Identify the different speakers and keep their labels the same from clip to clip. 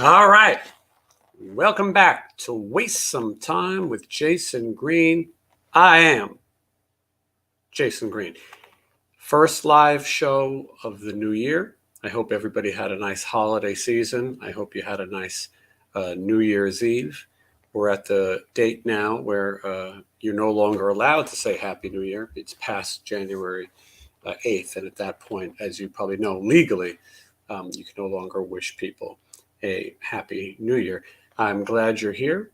Speaker 1: All right. Welcome back to Waste Some Time with Jason Green. I am Jason Green. First live show of the new year. I hope everybody had a nice holiday season. I hope you had a nice New Year's Eve. We're at the date now where you're no longer allowed to say Happy New Year. It's past January 8th. And at that point, as you probably know, legally, you can no longer wish people a Happy New Year. I'm glad you're here.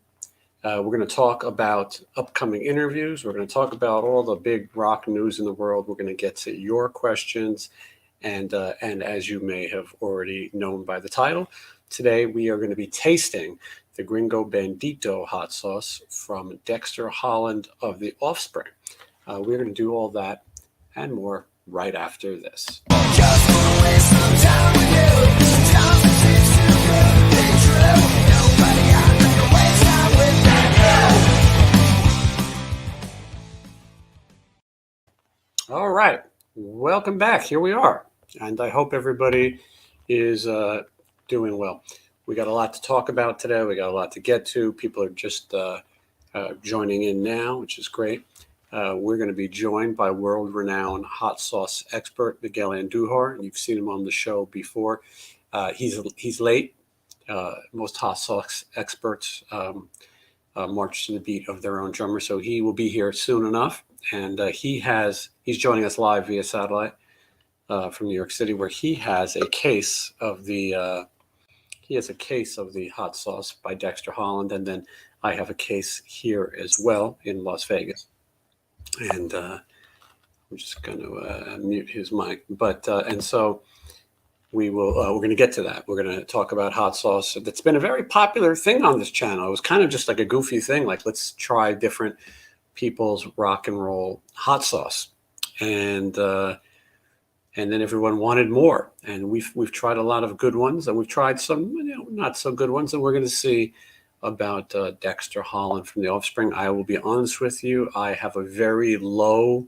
Speaker 1: We're going to talk about upcoming interviews. We're going to talk about all the big rock news in the world. We're going to get to your questions. And as you may have already known by the title, today we are going to be tasting the Gringo Bandito Hot Sauce from DEXTER HOLLAND of the Offspring. We're going to do all that and more right after this. Just wanna waste some time with you. All right, welcome back. Here we are, and I hope everybody is doing well. We got a lot to talk about today. We got a lot to get to. People are just joining in now, which is great. We're going to be joined by world-renowned hot sauce expert Miguel Andújar. You've seen him on the show before. He's late. Most hot sauce experts march to the beat of their own drummer, so he will be here soon enough. And he's joining us live via satellite from New York City, where he has a case of the hot sauce by DEXTER HOLLAND, and then I have a case here as well in Las Vegas. And I'm just going to mute his mic, and so we're going to get to that. We're going to talk about hot sauce. That's been a very popular thing on this channel. It was kind of just like a goofy thing, like let's try different people's rock and roll hot sauce, and then everyone wanted more, and we've tried a lot of good ones, and we've tried some not so good ones, and we're going to see about DEXTER HOLLAND from the Offspring. I will be honest with you, I have a very low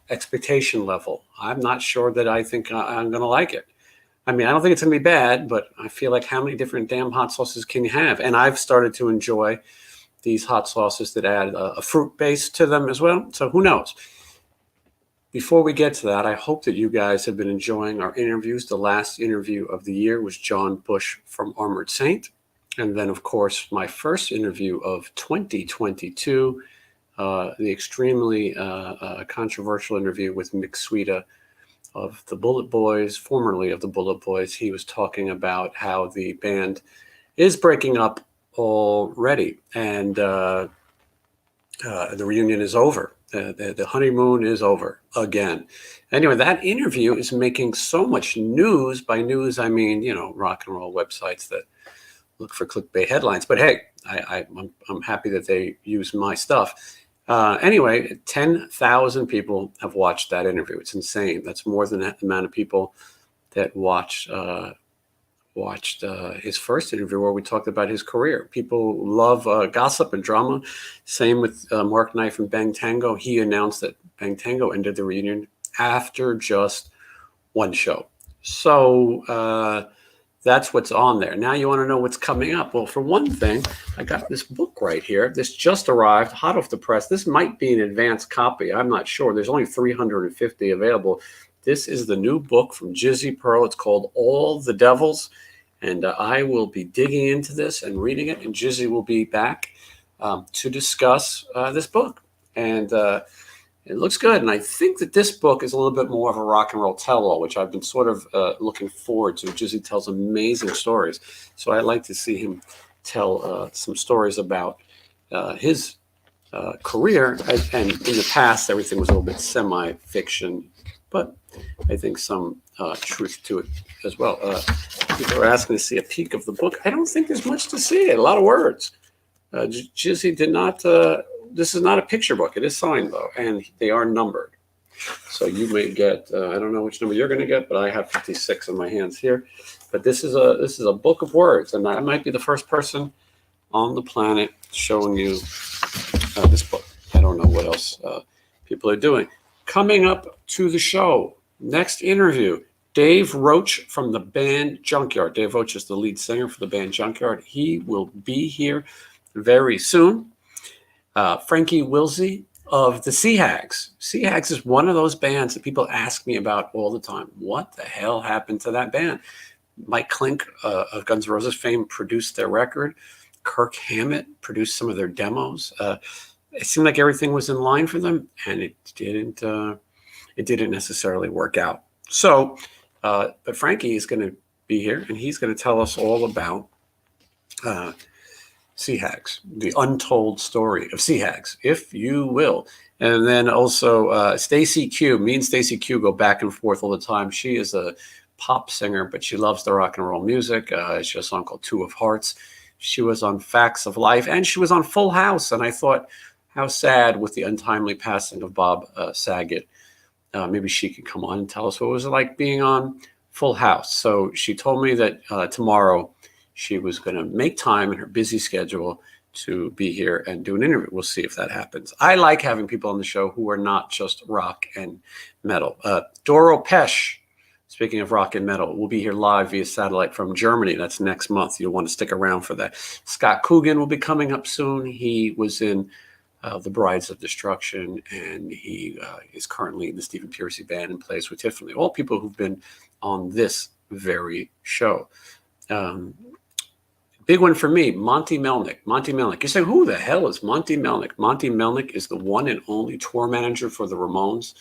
Speaker 1: expectation level. I'm not sure that I think I'm going to like it. I mean, I don't think it's going to be bad, but I feel like how many different damn hot sauces can you have? And I've started to enjoy these hot sauces that add a fruit base to them as well. So who knows? Before we get to that, I hope that you guys have been enjoying our interviews. The last interview of the year was John Bush from Armored Saint. And then, of course, my first interview of 2022, the extremely controversial interview with Mick Sweeta of the Bullet Boys, formerly of the Bullet Boys. He was talking about how the band is breaking up already, and the reunion is over. The honeymoon is over again. Anyway, that interview is making so much news. By news, I mean, rock and roll websites that look for clickbait headlines. But hey, I'm happy that they use my stuff. Anyway, 10,000 people have watched that interview. It's insane. That's more than the amount of people that watched his first interview where we talked about his career. People love gossip and drama. Same with Mark Knight from Bang Tango. He announced that Bang Tango ended the reunion after just one show. So that's what's on there. Now you want to know what's coming up. Well, for one thing, I got this book right here. This just arrived, hot off the press. This might be an advanced copy. I'm not sure. There's only 350 available. This is the new book from Jizzy Pearl. It's called All the Devils. And I will be digging into this and reading it. And Jizzy will be back to discuss this book. And it looks good. And I think that this book is a little bit more of a rock and roll tell-all, which I've been sort of looking forward to. Jizzy tells amazing stories. So I'd like to see him tell some stories about his career. And in the past, everything was a little bit semi-fiction, but I think some truth to it as well. People are asking to see a peek of the book. I don't think there's much to see. A lot of words. Jizzy did not. This is not a picture book. It is signed though, and they are numbered. So you may get. I don't know which number you're going to get, but I have 56 in my hands here. But this is a book of words, and I might be the first person on the planet showing you this book. I don't know what else people are doing. Coming up to the show, next interview, Dave Roach from the band Junkyard. Dave Roach is the lead singer for the band Junkyard. He will be here very soon. Frankie Wilsey of the Sea Hags. Sea Hags is one of those bands that people ask me about all the time. What the hell happened to that band? Mike Klink of Guns N' Roses fame produced their record. Kirk Hammett produced some of their demos. It seemed like everything was in line for them, and it didn't necessarily work out. So, but Frankie is going to be here, and he's going to tell us all about Sea Hags, the untold story of Sea Hags, if you will. And then also Stacy Q. Me and Stacy Q go back and forth all the time. She is a pop singer, but she loves the rock and roll music. She has a song called Two of Hearts. She was on Facts of Life, and she was on Full House. And I thought, how sad with the untimely passing of Bob Saget. Maybe she could come on and tell us what it was like being on Full House. So she told me that tomorrow she was going to make time in her busy schedule to be here and do an interview. We'll see if that happens. I like having people on the show who are not just rock and metal. Doro Pesch, speaking of rock and metal, will be here live via satellite from Germany. That's next month. You'll want to stick around for that. Scott Coogan will be coming up soon. He was in The Brides of Destruction, and he is currently in the Stephen Pearcy band and plays with Tiffany. All people who've been on this very show. Big one for me, Monty Melnick. Monty Melnick. You say, who the hell is Monty Melnick? Monty Melnick is the one and only tour manager for the Ramones.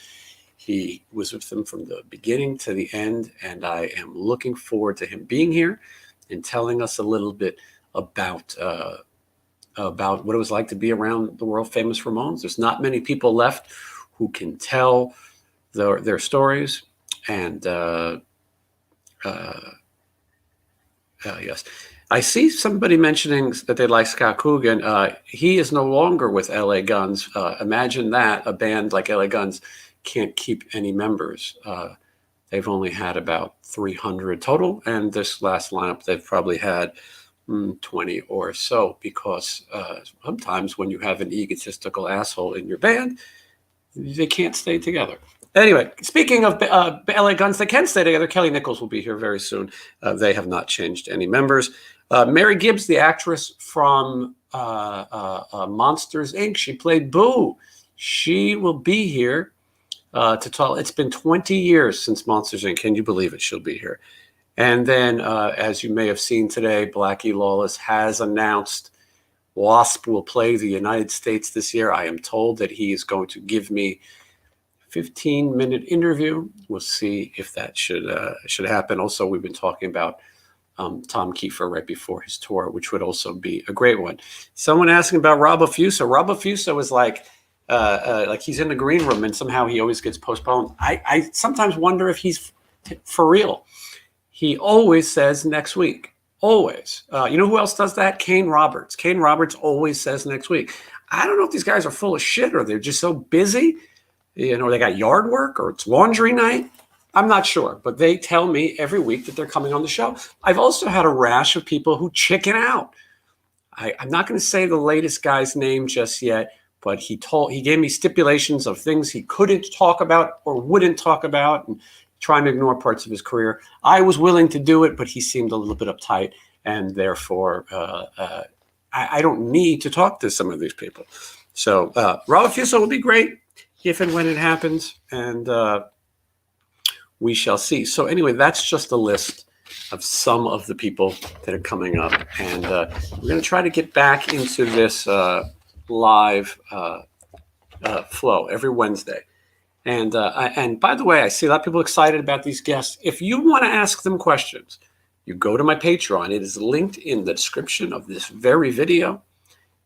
Speaker 1: He was with them from the beginning to the end, and I am looking forward to him being here and telling us a little bit about what it was like to be around the world famous Ramones. There's not many people left who can tell their stories, and yes. I see somebody mentioning that they like Scott Coogan. He is no longer with LA Guns. Imagine that, a band like LA Guns can't keep any members. They've only had about 300 total, and this last lineup they've probably had 20 or so, because sometimes when you have an egotistical asshole in your band, they can't stay together. Anyway, speaking of LA Guns that can stay together, Kelly Nichols will be here very soon. They have not changed any members. Mary Gibbs, the actress from Monsters, Inc., she played Boo. She will be here to talk. It's been 20 years since Monsters, Inc. Can you believe it? She'll be here. And then, as you may have seen today, Blackie Lawless has announced Wasp will play the United States this year. I am told that he is going to give me 15-minute interview. We'll see if that should happen. Also, we've been talking about Tom Kiefer right before his tour, which would also be a great one. Someone asking about Rob Affuso. Rob Affuso is like he's in the green room, and somehow he always gets postponed. I sometimes wonder if he's for real. He always says next week. Always. You know who else does that? Kane Roberts. Kane Roberts always says next week. I don't know if these guys are full of shit or they're just so busy. You know, they got yard work or it's laundry night. I'm not sure, but they tell me every week that they're coming on the show. I've also had a rash of people who chicken out. I'm not going to say the latest guy's name just yet, but he gave me stipulations of things he couldn't talk about or wouldn't talk about, and trying to ignore parts of his career. I was willing to do it, but he seemed a little bit uptight, and therefore I don't need to talk to some of these people. So Rob Affuso will be great if and when it happens, and we shall see. So anyway, that's just a list of some of the people that are coming up, and we're going to try to get back into this live flow every Wednesday. And by the way, I see a lot of people excited about these guests. If you want to ask them questions, you go to my Patreon. It is linked in the description of this very video.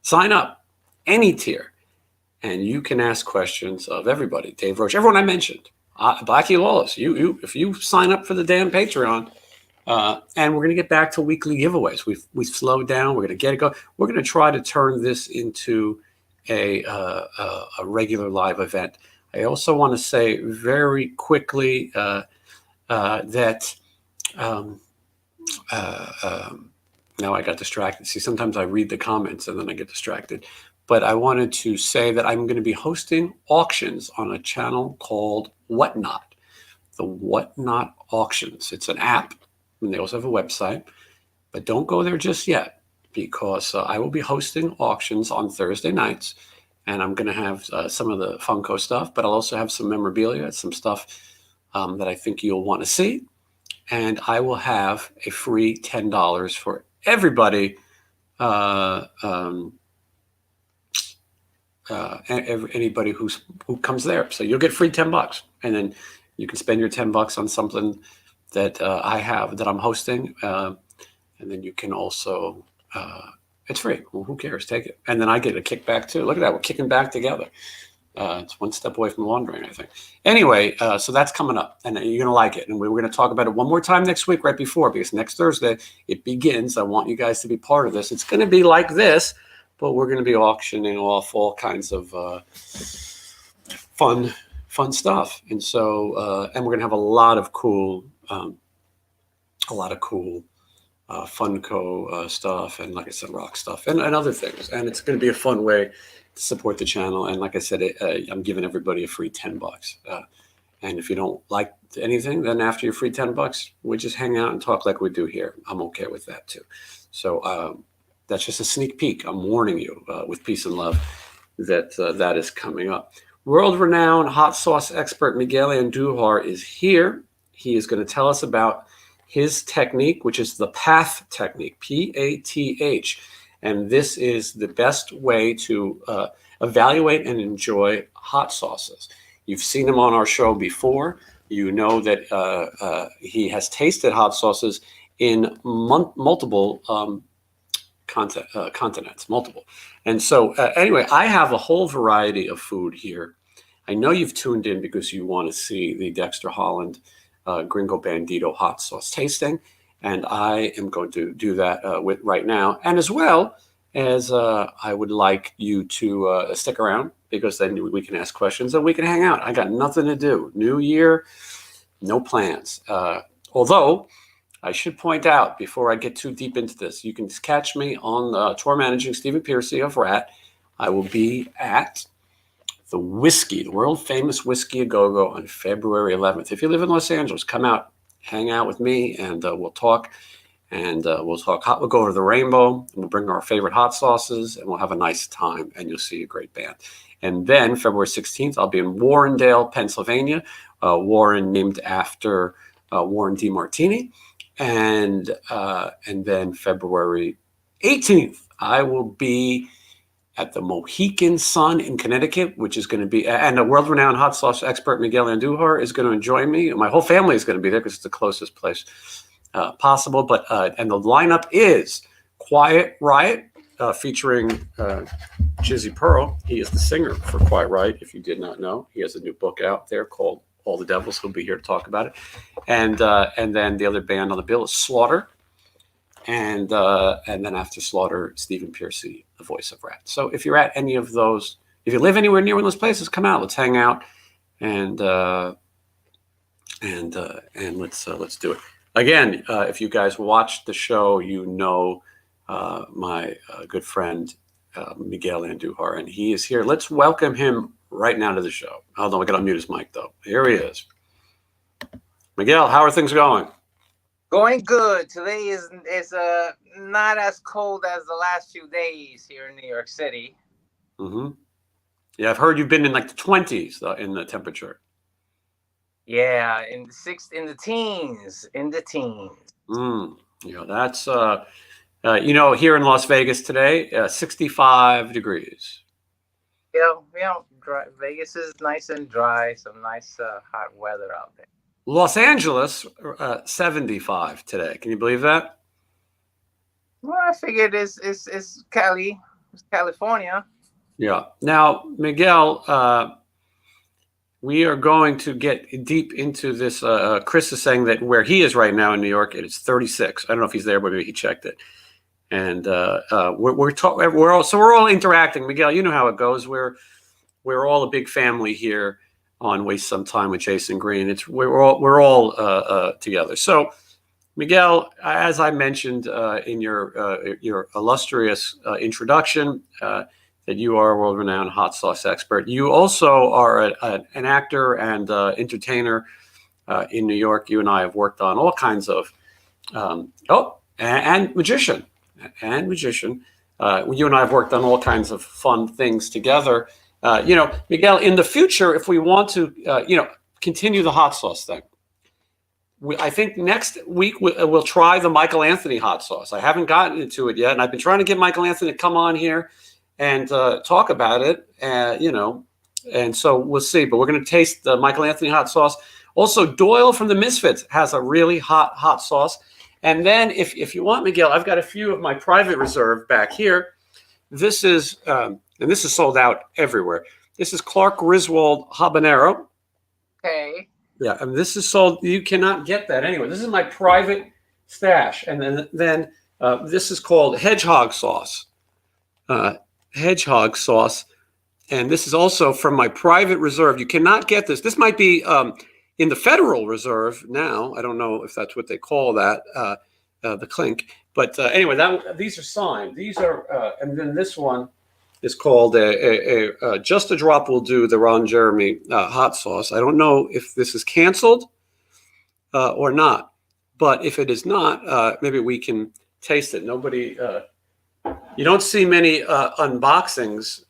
Speaker 1: Sign up, any tier, and you can ask questions of everybody. Dave Roach, everyone I mentioned. Blackie Lawless, if you sign up for the damn Patreon, and we're going to get back to weekly giveaways. We've slowed down. We're going to get it going. We're going to try to turn this into a regular live event. I also want to say very quickly that now I got distracted. See, sometimes I read the comments and then I get distracted. But I wanted to say that I'm going to be hosting auctions on a channel called Whatnot. the Whatnot Auctions. It's an app, and they also have a website. But don't go there just yet, because I will be hosting auctions on Thursday nights, and I'm going to have some of the Funko stuff, but I'll also have some memorabilia, some stuff that I think you'll want to see. And I will have a free $10 for everybody, anybody who comes there. So you'll get free $10, and then you can spend your $10 on something that I have that I'm hosting. And then you can also, it's free. Well, who cares? Take it. And then I get a kickback too. Look at that. We're kicking back together. It's one step away from laundering, I think. Anyway, so that's coming up, and you're going to like it. And we're going to talk about it one more time next week, right before, because next Thursday it begins. I want you guys to be part of this. It's going to be like this, but we're going to be auctioning off all kinds of fun stuff. And so, and we're going to have a lot of cool Funko stuff, and like I said, rock stuff, and other things. And it's going to be a fun way to support the channel. And like I said, I'm giving everybody a free $10. And if you don't like anything, then after your free $10, we just hang out and talk like we do here. I'm okay with that too. So that's just a sneak peek. I'm warning you with peace and love that that is coming up. World-renowned hot sauce expert Miguel Andújar is here. He is going to tell us about his technique, which is the PATH technique, P-A-T-H. And this is the best way to evaluate and enjoy hot sauces. You've seen him on our show before. You know that he has tasted hot sauces in multiple continents, multiple. And so anyway, I have a whole variety of food here. I know you've tuned in because you want to see the Dexter Holland Gringo Bandito Hot Sauce tasting, and I am going to do that right now. And as well as I would like you to stick around, because then we can ask questions and we can hang out. I got nothing to do. New year, no plans. Although I should point out before I get too deep into this, you can catch me on tour managing Stephen Piercy of Rat. I will be at the world famous Whiskey A Go-Go on February 11th. If you live in Los Angeles, come out, hang out with me, and we'll talk. And we'll go over the Rainbow, and we'll bring our favorite hot sauces, and we'll have a nice time, and you'll see a great band. And then February 16th, I'll be in Warrendale, Pennsylvania. Warren named after Warren DeMartini. And then February 18th, I will be at the Mohican Sun in Connecticut, which is going to be, and a world-renowned hot sauce expert, Miguel Andújar, is going to join me. My whole family is going to be there because it's the closest place possible. But and the lineup is Quiet Riot, featuring Jizzy Pearl. He is the singer for Quiet Riot, if you did not know. He has a new book out there called All the Devils. He'll be here to talk about it. And then the other band on the bill is Slaughter. And then after Slaughter, Stephen Piercy, the voice of Rat. So if you're at any of those, if you live anywhere near one of those places, come out. Let's hang out, and let's do it. Again, if you guys watched the show, you know my good friend Miguel Andújar, and he is here. Let's welcome him right now to the show. Hold on, I got to unmute his mic though. Here he is. Miguel, how are things going?
Speaker 2: Going good. Today is not as cold as the last few days here in New York City.
Speaker 1: Mm-hmm. Yeah, I've heard you've been in like the 20s in the temperature.
Speaker 2: Yeah, in the teens.
Speaker 1: Yeah, that's here in Las Vegas today, 65 degrees.
Speaker 2: Dry. Vegas is nice and dry. Some nice hot weather out there.
Speaker 1: Los Angeles, 75 today. Can you believe that?
Speaker 2: Well, I figured it's Cali. It's California.
Speaker 1: Yeah. Now, Miguel, we are going to get deep into this. Chris is saying that where he is right now in New York, it's 36. I don't know if he's there, but maybe he checked it. And we're all interacting. Miguel, you know how it goes. We're all a big family here on Waste Some Time with Jason Green. We're all together. So, Miguel, as I mentioned in your illustrious introduction, that you are a world-renowned hot sauce expert. You also are an actor and entertainer. in New York. You and I have worked on all kinds of, and Magician. You and I have worked on all kinds of fun things together. Miguel, in the future, if we want to, continue the hot sauce thing, I think next week we'll try the Michael Anthony hot sauce. I haven't gotten into it yet, and I've been trying to get Michael Anthony to come on here and talk about it. And so we'll see. But we're going to taste the Michael Anthony hot sauce. Also, Doyle from the Misfits has a really hot sauce. And then if you want, Miguel, I've got a few of my private reserve back here. This is, and this is sold out everywhere. This is Clark Griswold Habanero.
Speaker 2: Okay.
Speaker 1: Yeah, and this is sold. You cannot get that anywhere. This is my private stash. And then this is called Hedgehog Sauce. Hedgehog Sauce. And this is also from my private reserve. You cannot get this. This might be in the Federal Reserve now. I don't know if that's what they call that, the clink. But anyway, these are signed. These are, and then this one is called Just a Drop Will Do, the Ron Jeremy hot sauce. I don't know if this is canceled or not, but if it is not, maybe we can taste it. You don't see many unboxings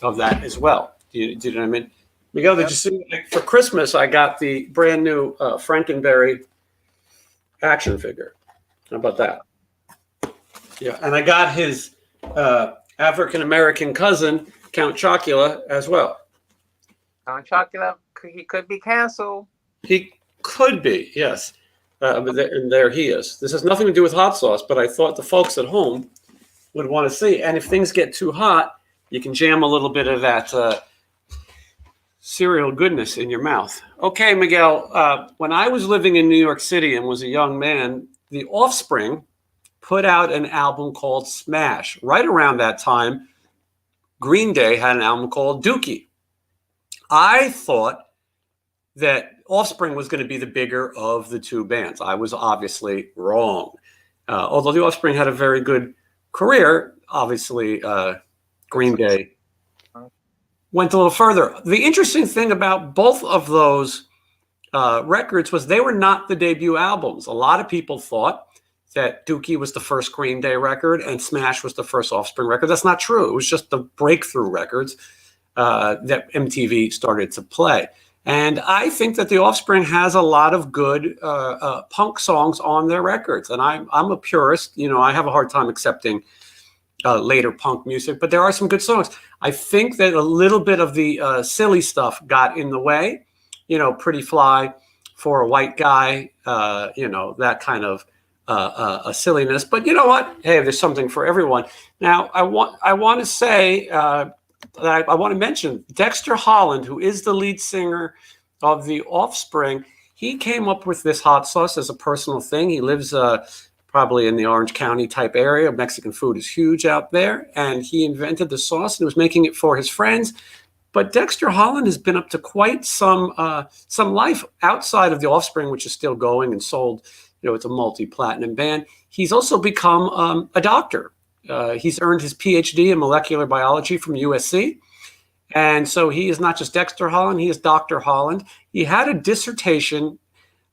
Speaker 1: of that as well. Do you know what I mean? Miguel, did you see, for Christmas, I got the brand new Frankenberry action figure. How about that? Yeah, and I got his African-American cousin, Count Chocula, as well.
Speaker 2: Count Chocula, he could be canceled.
Speaker 1: He could be, yes. But there he is. This has nothing to do with hot sauce, but I thought the folks at home would want to see. And if things get too hot, you can jam a little bit of that cereal goodness in your mouth. Okay, Miguel, when I was living in New York City and was a young man, the Offspring put out an album called Smash. Right around that time, Green Day had an album called Dookie. I thought that Offspring was going to be the bigger of the two bands. I was obviously wrong. Although the Offspring had a very good career, obviously Green Day went a little further. The interesting thing about both of those records was they were not the debut albums. A lot of people thought that Dookie was the first Green Day record and Smash was the first Offspring record. That's not true. It was just the breakthrough records that MTV started to play. And I think that the Offspring has a lot of good punk songs on their records. And I'm a purist. I have a hard time accepting later punk music, but there are some good songs. I think that a little bit of the silly stuff got in the way. Pretty Fly for a White Guy, that kind of a silliness. But you know what? Hey, there's something for everyone. Now, I want to say I want to mention Dexter Holland, who is the lead singer of the Offspring. He came up with this hot sauce as a personal thing. He lives probably in the Orange County type area. Mexican food is huge out there. And he invented the sauce and was making it for his friends. But Dexter Holland has been up to quite some life outside of the Offspring, which is still going and sold. It's a multi-platinum band. He's also become a doctor. He's earned his PhD in molecular biology from USC. And so he is not just Dexter Holland, he is Dr. Holland. He had a dissertation,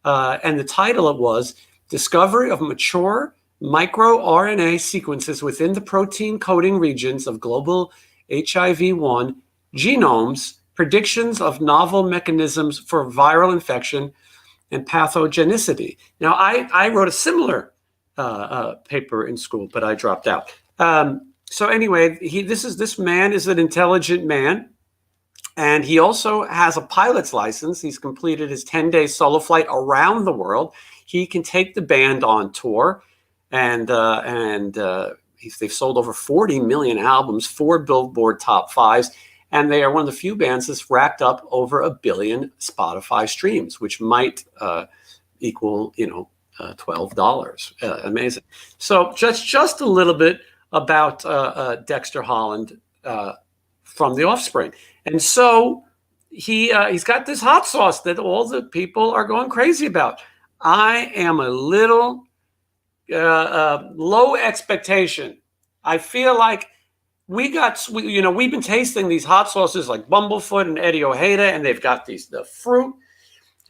Speaker 1: and the title was Discovery of Mature MicroRNA Sequences Within the Protein Coding Regions of Global HIV-1 Genomes, Predictions of Novel Mechanisms for Viral Infection and Pathogenicity. Now, I wrote a similar paper in school, but I dropped out. So anyway, this man is an intelligent man, and he also has a pilot's license. He's completed his 10-day solo flight around the world. He can take the band on tour, and they've sold over 40 million albums, 4 Billboard top 5s, and they are one of the few bands that's racked up over 1 billion Spotify streams, which might equal, $12. Amazing. So just a little bit about Dexter Holland from the Offspring. And so he's got this hot sauce that all the people are going crazy about. I am a little low expectation. I feel like we've been tasting these hot sauces like Bumblefoot and Eddie Ojeda, and they've got the fruit.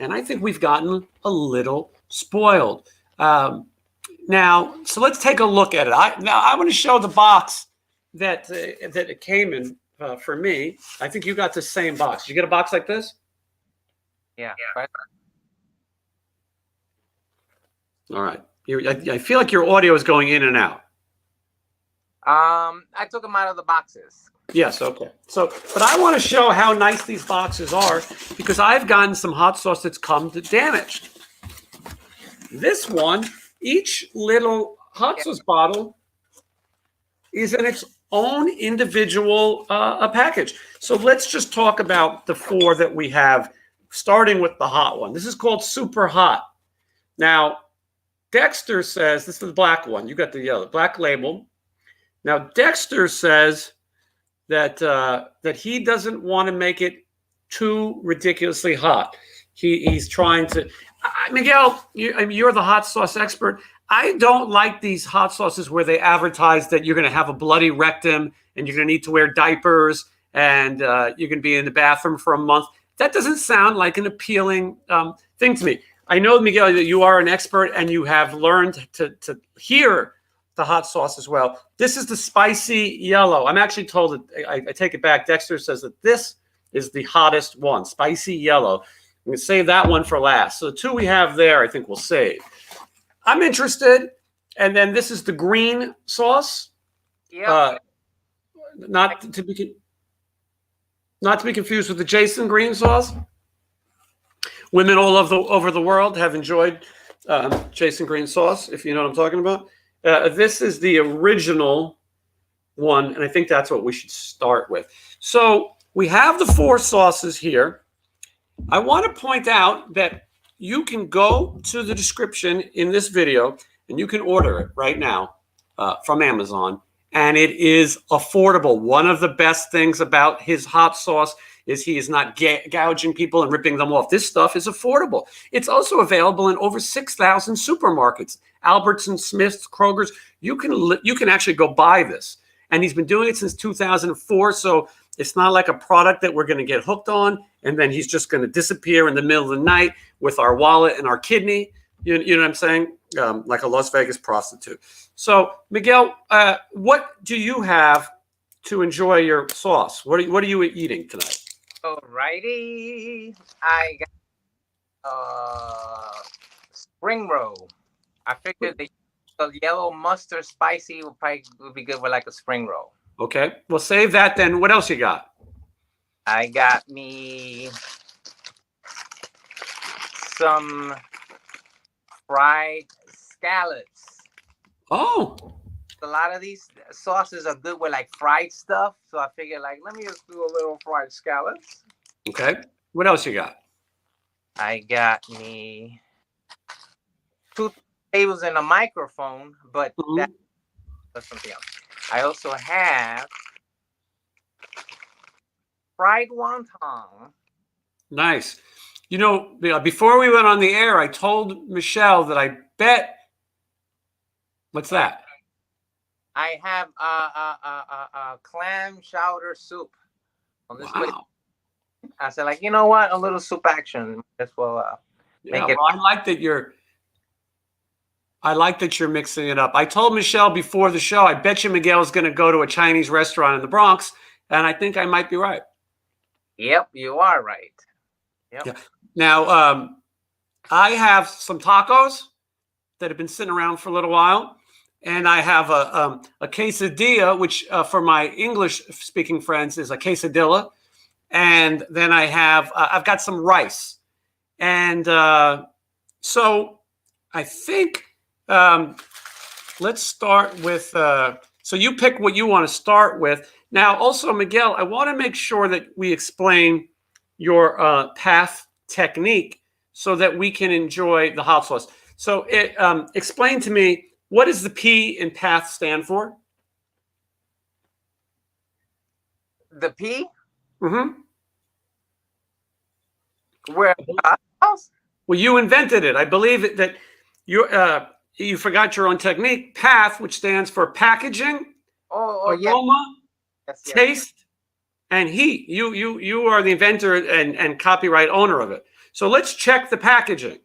Speaker 1: And I think we've gotten a little spoiled. Now, so let's take a look at it. I want to show the box that it came in for me. I think you got the same box. Did you get a box like this?
Speaker 2: Yeah.
Speaker 1: All right. I feel like your audio is going in and out.
Speaker 2: I took them out of the boxes.
Speaker 1: Yes, okay. So, but I want to show how nice these boxes are because I've gotten some hot sauce that's come damaged. This one, each little hot sauce bottle is in its own individual package. So let's just talk about the 4 that we have, starting with the hot one. This is called Super Hot. Now, Dexter says, this is the black one. You got the yellow, black label. Now, Dexter says that that he doesn't want to make it too ridiculously hot. He's trying to. Miguel, you're the hot sauce expert. I don't like these hot sauces where they advertise that you're going to have a bloody rectum and you're going to need to wear diapers and you're going to be in the bathroom for a month. That doesn't sound like an appealing thing to me. I know, Miguel, that you are an expert and you have learned to hear the hot sauce as well. This is the spicy yellow. I'm actually told that I take it back. Dexter says that this is the hottest one, spicy yellow. I'm going to save that one for last. So the 2 we have there, I think we'll save. I'm interested. And then this is the green sauce.
Speaker 2: Yeah.
Speaker 1: Not to be confused with the Jason Green sauce. Women all over the world have enjoyed Jason Green sauce, if you know what I'm talking about. This is the original one, and I think that's what we should start with. So we have the 4 sauces here. I want to point out that you can go to the description in this video, and you can order it right now from Amazon, and it is affordable. One of the best things about his hot sauce is he is not gouging people and ripping them off. This stuff is affordable. It's also available in over 6,000 supermarkets, Albertsons, Smith's, Kroger's. You can actually go buy this. And he's been doing it since 2004, so it's not like a product that we're going to get hooked on, and then he's just going to disappear in the middle of the night with our wallet and our kidney. You know what I'm saying? Like a Las Vegas prostitute. So, Miguel, what do you have to enjoy your sauce? What are you eating tonight?
Speaker 2: Alrighty, I got spring roll. I figured the yellow mustard spicy would be good with like a spring roll.
Speaker 1: Okay, we'll save that then. What else you got?
Speaker 2: I got me some fried scallops.
Speaker 1: Oh.
Speaker 2: A lot of these sauces are good with like fried stuff. So I figured like, let me just do a little fried scallops.
Speaker 1: Okay. What else you got?
Speaker 2: I got me 2 tables and a microphone, but that's something else. I also have fried wonton.
Speaker 1: Nice. You know, before we went on the air, I told Michelle that I bet. What's that?
Speaker 2: I have a clam chowder soup on this plate. I said, like, you know what? A little soup action. As well.
Speaker 1: Yeah, well, I like that you're mixing it up. I told Michelle before the show, I bet you Miguel's going to go to a Chinese restaurant in the Bronx, and I think I might be right.
Speaker 2: Yep, you are right. Yep.
Speaker 1: Yeah. Now, I have some tacos that have been sitting around for a little while. And I have a quesadilla, which for my English-speaking friends is a quesadilla. And then I've got some rice. And so I think let's start with, so you pick what you want to start with. Now, also, Miguel, I want to make sure that we explain your path technique so that we can enjoy the hot sauce. So explain to me, what does the P in path stand for?
Speaker 2: The P?
Speaker 1: Mm-hmm.
Speaker 2: Where?
Speaker 1: Well, you invented it. I believe that you forgot your own technique. Path, which stands for packaging, aroma,
Speaker 2: yes,
Speaker 1: taste, and heat. You are the inventor and copyright owner of it. So let's check the packaging.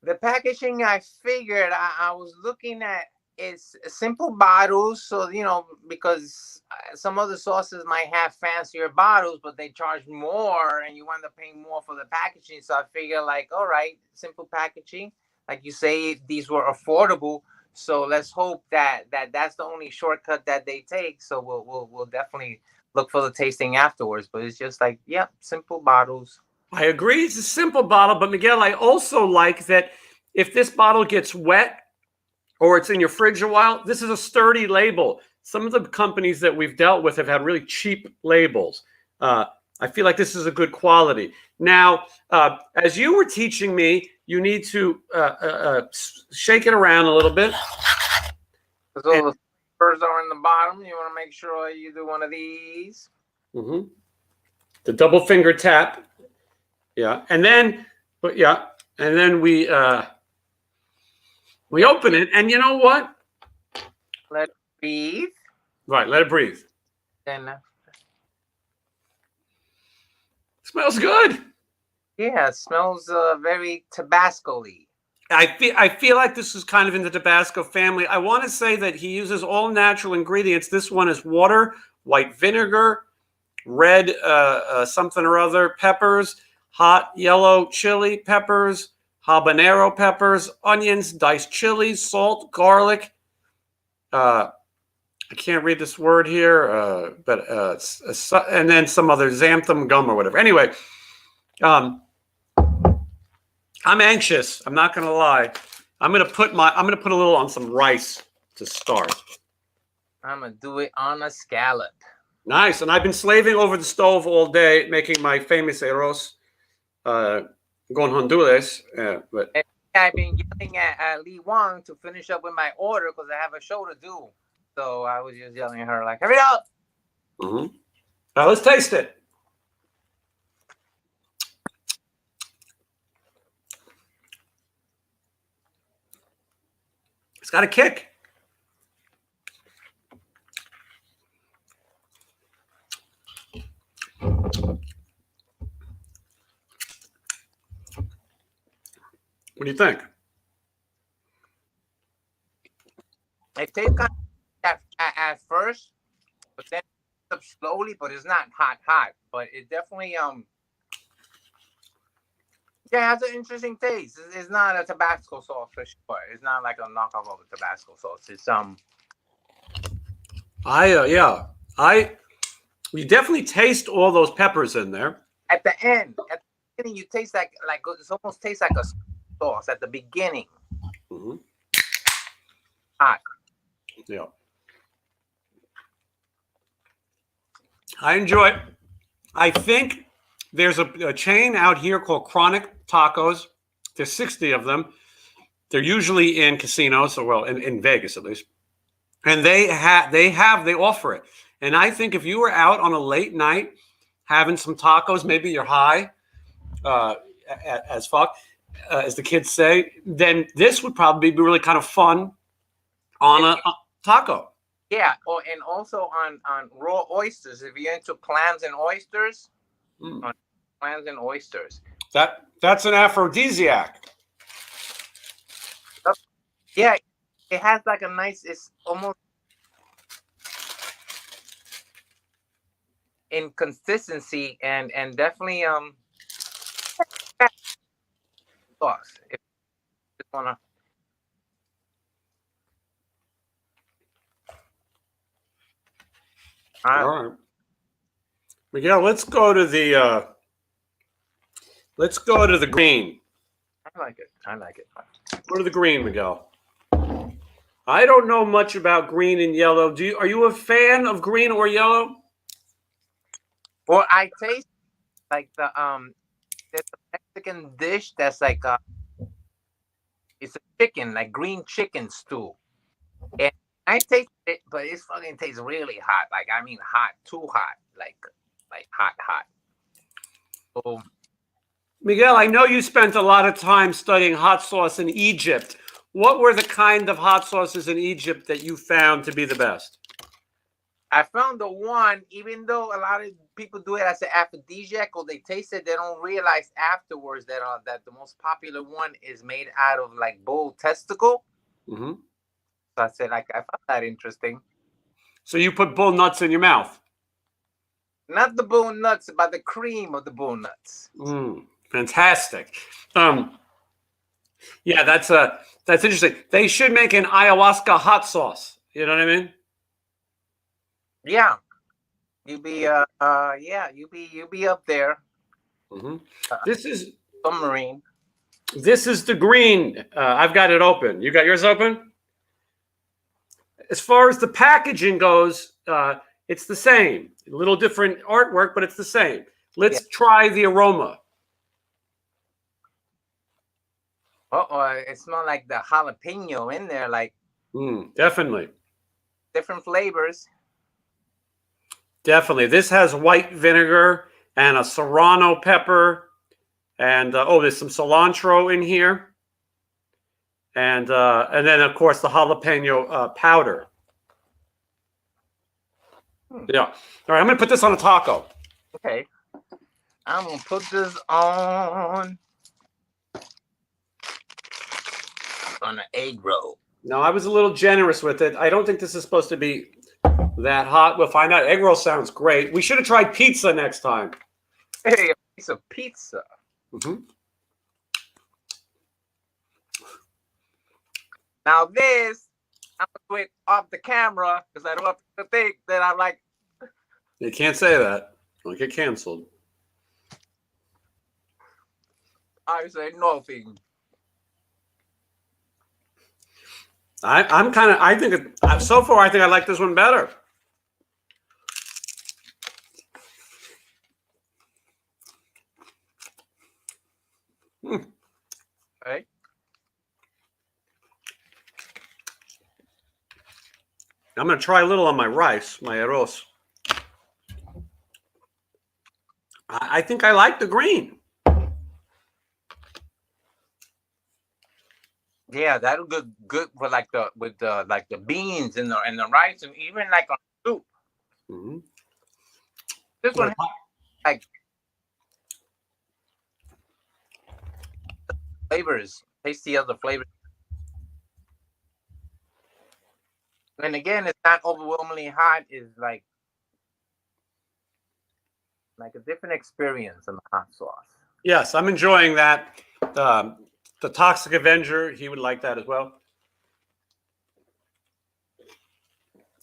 Speaker 2: The packaging, I figured I was looking at, it's simple bottles. So, you know, because some other sauces might have fancier bottles, but they charge more and you end up paying more for the packaging. So I figured, like, all right, simple packaging. Like you say, these were affordable. So let's hope that's the only shortcut that they take. So we'll definitely look for the tasting afterwards. But it's just like, yep, simple bottles.
Speaker 1: I agree. It's a simple bottle, but Miguel, I also like that if this bottle gets wet or it's in your fridge a while, this is a sturdy label. Some of the companies that we've dealt with have had really cheap labels. I feel like this is a good quality. Now, as you were teaching me, you need to shake it around a little bit.
Speaker 2: So the flavors are in the bottom. You want to make sure you do one of these.
Speaker 1: Mm-hmm. The double finger tap. Yeah, and then, we open it, and you know what?
Speaker 2: Let it breathe.
Speaker 1: Right, let it breathe.
Speaker 2: Then
Speaker 1: Smells good.
Speaker 2: yeah, it smells very Tabasco-y.
Speaker 1: I feel like this is kind of in the Tabasco family. I want to say that he uses all natural ingredients. This one is water, white vinegar, red something or other, peppers, hot yellow chili peppers, habanero peppers, onions, diced chilies, salt, garlic. I can't read this word here, and then some other xanthan gum or whatever. Anyway, I'm anxious. I'm not going to lie. I'm going to put a little on some rice to start.
Speaker 2: I'm gonna do it on a scallop.
Speaker 1: Nice. And I've been slaving over the stove all day making my famous arroz con Honduras. But
Speaker 2: I've been yelling at Lee Wong to finish up with my order because I have a show to do. So I was just yelling at her like, hurry up.
Speaker 1: Mm-hmm. Now let's taste it. It's got a kick. What do you think?
Speaker 2: It tastes kind of at first, but then it's up slowly, but it's not hot. But it definitely it has an interesting taste. It's not a Tabasco sauce for sure. It's not like a knockoff of a Tabasco sauce. It's
Speaker 1: you definitely taste all those peppers in there.
Speaker 2: At the beginning, you taste like it almost tastes like a sauce at the beginning.
Speaker 1: Mm-hmm.
Speaker 2: Hot.
Speaker 1: Yeah. I enjoy it. I think there's a chain out here called Chronic Tacos. There's 60 of them. They're usually in casinos, or well, in Vegas at least. And they offer it. And I think if you were out on a late night having some tacos, maybe you're high as fuck, as the kids say, then this would probably be really kind of fun on a taco.
Speaker 2: Yeah, and also on raw oysters. If you're into clams and oysters, clams and oysters.
Speaker 1: That's an aphrodisiac.
Speaker 2: Yeah, it has like a nice. It's almost in consistency and definitely sauce. If you wanna.
Speaker 1: All right, Miguel. Let's go to the green.
Speaker 2: I like it.
Speaker 1: Go to the green, Miguel. I don't know much about green and yellow. Are you a fan of green or yellow?
Speaker 2: Well, I taste like there's a Mexican dish that's like it's a chicken, like green chicken stew. And I taste it, but it fucking tastes really hot. Like, I mean hot, too hot. Like hot. So,
Speaker 1: Miguel, I know you spent a lot of time studying hot sauce in Egypt. What were the kind of hot sauces in Egypt that you found to be the best?
Speaker 2: I found the one, even though a lot of people do it as an aphrodisiac, or they taste it, they don't realize afterwards that that the most popular one is made out of like bull testicle.
Speaker 1: Mm-hmm.
Speaker 2: So I said, like, I found that interesting.
Speaker 1: So you put bull nuts in your mouth?
Speaker 2: Not the bull nuts, but the cream of the bull nuts.
Speaker 1: Fantastic. Yeah, that's interesting. They should make an ayahuasca hot sauce. You know what I mean?
Speaker 2: Yeah, you be you be up there.
Speaker 1: Mm-hmm. This is
Speaker 2: submarine.
Speaker 1: This is the green. I've got it open. You got yours open? As far as the packaging goes, it's the same. A little different artwork, but it's the same. Let's try the aroma.
Speaker 2: It smells like the jalapeno in there, like
Speaker 1: definitely.
Speaker 2: Different flavors.
Speaker 1: Definitely. This has white vinegar and a serrano pepper. And there's some cilantro in here. And then, of course, the jalapeno powder. Yeah. All right, I'm going to put this on a taco.
Speaker 2: Okay. I'm going to put this on an egg roll.
Speaker 1: Now, I was a little generous with it. I don't think this is supposed to be that hot. We'll find out. Egg roll sounds great. We should have tried pizza next time.
Speaker 2: Hey, a piece of pizza.
Speaker 1: Mm-hmm.
Speaker 2: Now this, I'm going to do it off the camera because I don't want to think that I'm like...
Speaker 1: You can't say that. You'll get canceled.
Speaker 2: I say nothing.
Speaker 1: I think so far I think I like this one better.
Speaker 2: Right.
Speaker 1: I'm going to try a little on my rice, my arroz. I think I like the green.
Speaker 2: Yeah, that'll go good for like the beans and the rice and even like on soup.
Speaker 1: Mm-hmm.
Speaker 2: This one like flavors, taste the other flavors. And again, it's not overwhelmingly hot. It's like a different experience in the hot sauce.
Speaker 1: Yes, I'm enjoying that. The Toxic Avenger, he would like that as well.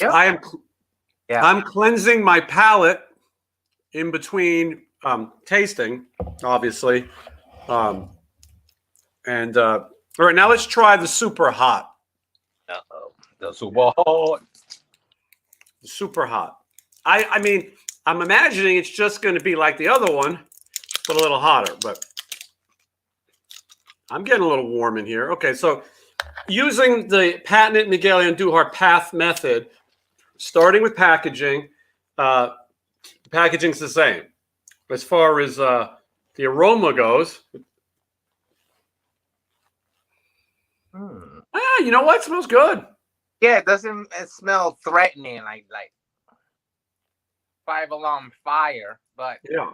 Speaker 2: Yep.
Speaker 1: I'm cleansing my palate in between tasting, obviously. All right, now let's try the super hot.
Speaker 2: The super hot.
Speaker 1: Super hot. I mean, I'm imagining it's just going to be like the other one, but a little hotter. But I'm getting a little warm in here. Okay, so using the patented Miguel Andujar path method, starting with packaging, packaging's the same. As far as the aroma goes, you know what? It smells good.
Speaker 2: Yeah, it doesn't smell threatening like 5-alarm fire, but
Speaker 1: yeah.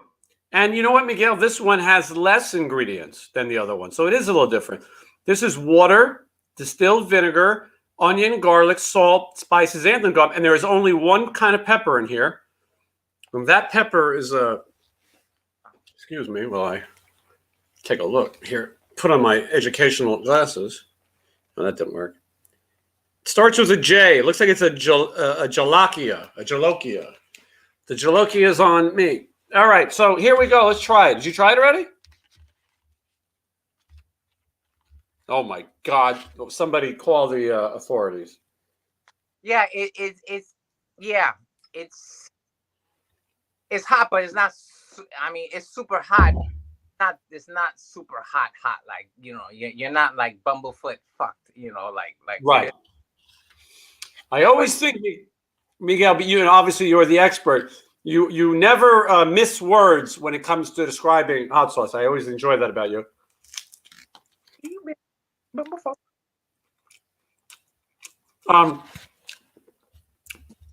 Speaker 1: And you know what, Miguel? This one has less ingredients than the other one, so it is a little different. This is water, distilled vinegar, onion, garlic, salt, spices, and gum, and there is only one kind of pepper in here. And that pepper is excuse me while I take a look here. Put on my educational glasses. Oh, that didn't work. It starts with a J. It looks like it's a jalakia. The jalakia is on me. All right, so here we go. Let's try it. Did you try it already? Oh my God! Somebody call the authorities.
Speaker 2: Yeah, it's hot, but it's not. I mean, it's super hot. It's not super hot. Like you're not like bumblefoot fucked. Like
Speaker 1: right. I always think, Miguel, but you and obviously you're the expert. You never miss words when it comes to describing hot sauce. I always enjoy that about you.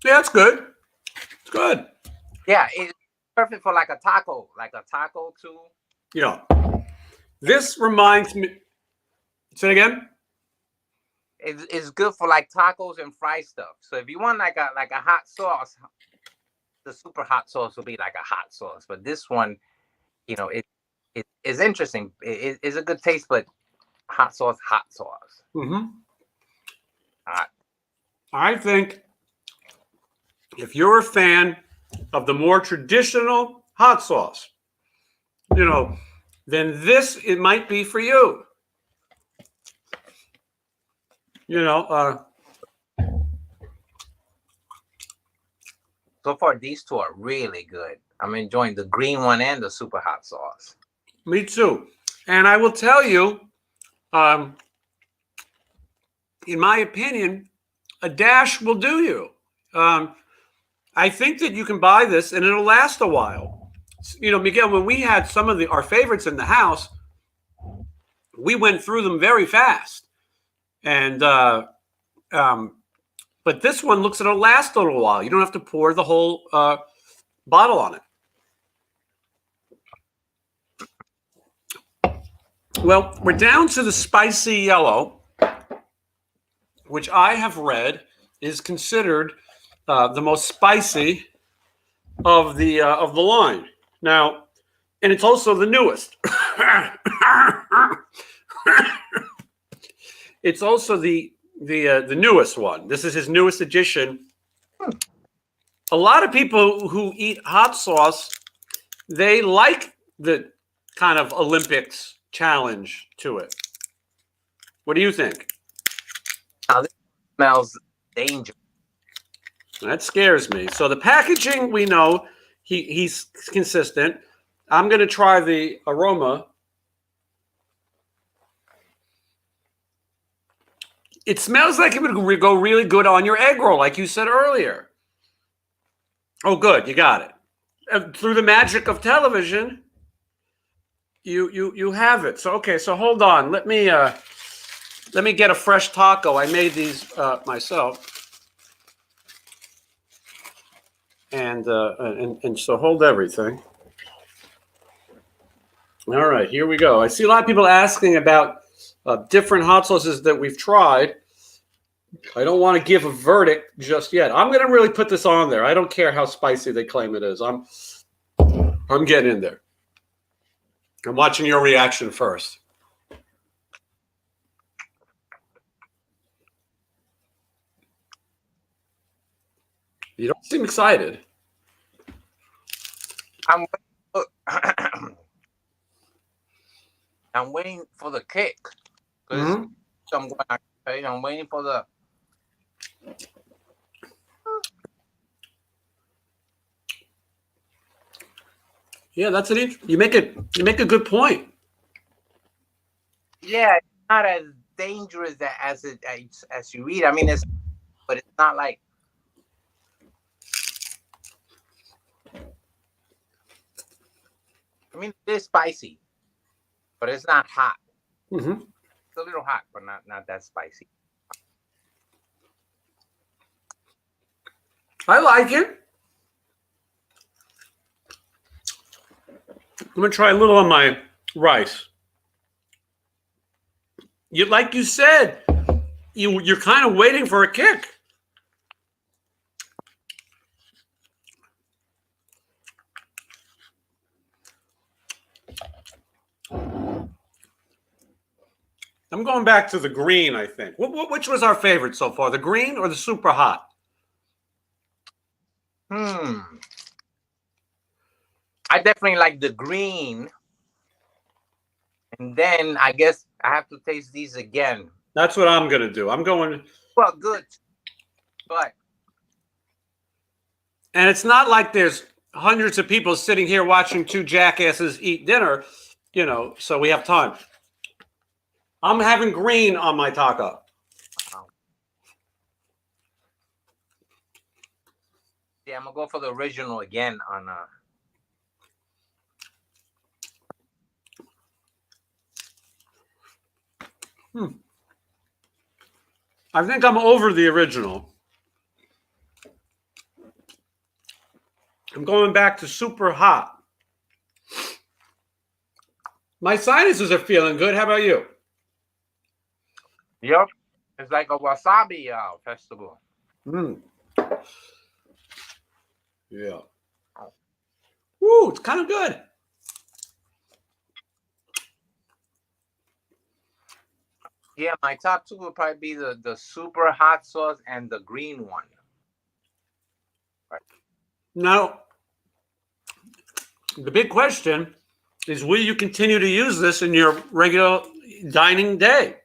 Speaker 1: Yeah, it's good. It's good.
Speaker 2: Yeah, it's perfect for like a taco too.
Speaker 1: Yeah. This reminds me. Say it again.
Speaker 2: It's good for like tacos and fried stuff. So if you want like a hot sauce, the super hot sauce will be like a hot sauce. But this one, you know, it is interesting. It's a good taste, but hot sauce.
Speaker 1: Mm-hmm.
Speaker 2: Hot.
Speaker 1: I think if you're a fan of the more traditional hot sauce, you know, then it might be for you. You know,
Speaker 2: So far, these two are really good. I'm enjoying the green one and the super hot sauce.
Speaker 1: Me too. And I will tell you, in my opinion, a dash will do you. I think that you can buy this and it'll last a while. You know, Miguel, when we had some of our favorites in the house, we went through them very fast. And but this one looks like it'll last a little while. You don't have to pour the whole bottle on it. Well, we're down to the spicy yellow, which I have read is considered the most spicy of the line. Now, and it's also the newest. It's also the newest one. This is his newest edition. A lot of people who eat hot sauce, they like the kind of Olympics challenge to it. What do you think?
Speaker 2: Now this smells dangerous.
Speaker 1: That scares me. So the packaging, we know he's consistent. I'm going to try the aroma. It smells like it would go really good on your egg roll, like you said earlier. Oh, good. You got it. Through the magic of television, you have it. So, okay. So hold on. Let me get a fresh taco. I made these myself. And so hold everything. All right, here we go. I see a lot of people asking about different hot sauces that we've tried. I don't want to give a verdict just yet. I'm going to really put this on there. I don't care how spicy they claim it is. I'm getting in there. I'm watching your reaction first. You don't seem excited.
Speaker 2: I'm waiting for the kick. Mm-hmm. I'm waiting for the.
Speaker 1: Yeah, that's it. You make a good point.
Speaker 2: Yeah, it's not as dangerous as you read. I mean, but it's not like. I mean, it is spicy, but it's not hot.
Speaker 1: Mm-hmm.
Speaker 2: It's a little hot, but not that spicy.
Speaker 1: I like it. I'm gonna try a little on my rice. Like you said, you're kind of waiting for a kick. I'm going back to the green, I think. Which was our favorite so far, the green or the super hot?
Speaker 2: I definitely like the green. And then I guess I have to taste these again.
Speaker 1: That's what I'm going to do. I'm going.
Speaker 2: Well, good. But.
Speaker 1: And it's not like there's hundreds of people sitting here watching two jackasses eat dinner, you know, so we have time. I'm having green on my taco.
Speaker 2: Wow. Yeah, I'm going to go for the original again on
Speaker 1: I think I'm over the original. I'm going back to super hot. My sinuses are feeling good. How about you?
Speaker 2: Yep. It's like a wasabi festival.
Speaker 1: Mm. Yeah. Woo, it's kind of good.
Speaker 2: Yeah, my top two would probably be the super hot sauce and the green one.
Speaker 1: Now, the big question is, will you continue to use this in your regular dining day?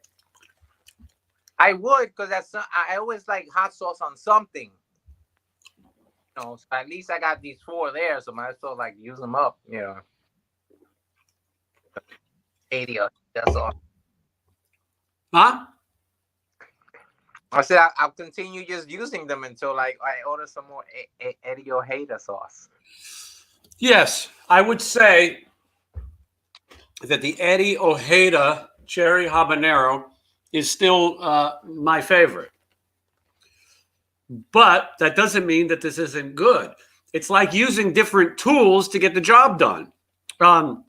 Speaker 2: I would, because I always like hot sauce on something. You know, so at least I got these 4 there, so might as well like use them up. You know, 80. That's all.
Speaker 1: Huh?
Speaker 2: I said I'll continue just using them until like I order some more Eddie Ojeda sauce.
Speaker 1: Yes, I would say that the Eddie Ojeda Cherry Habanero is still my favorite. But that doesn't mean that this isn't good. It's like using different tools to get the job done. And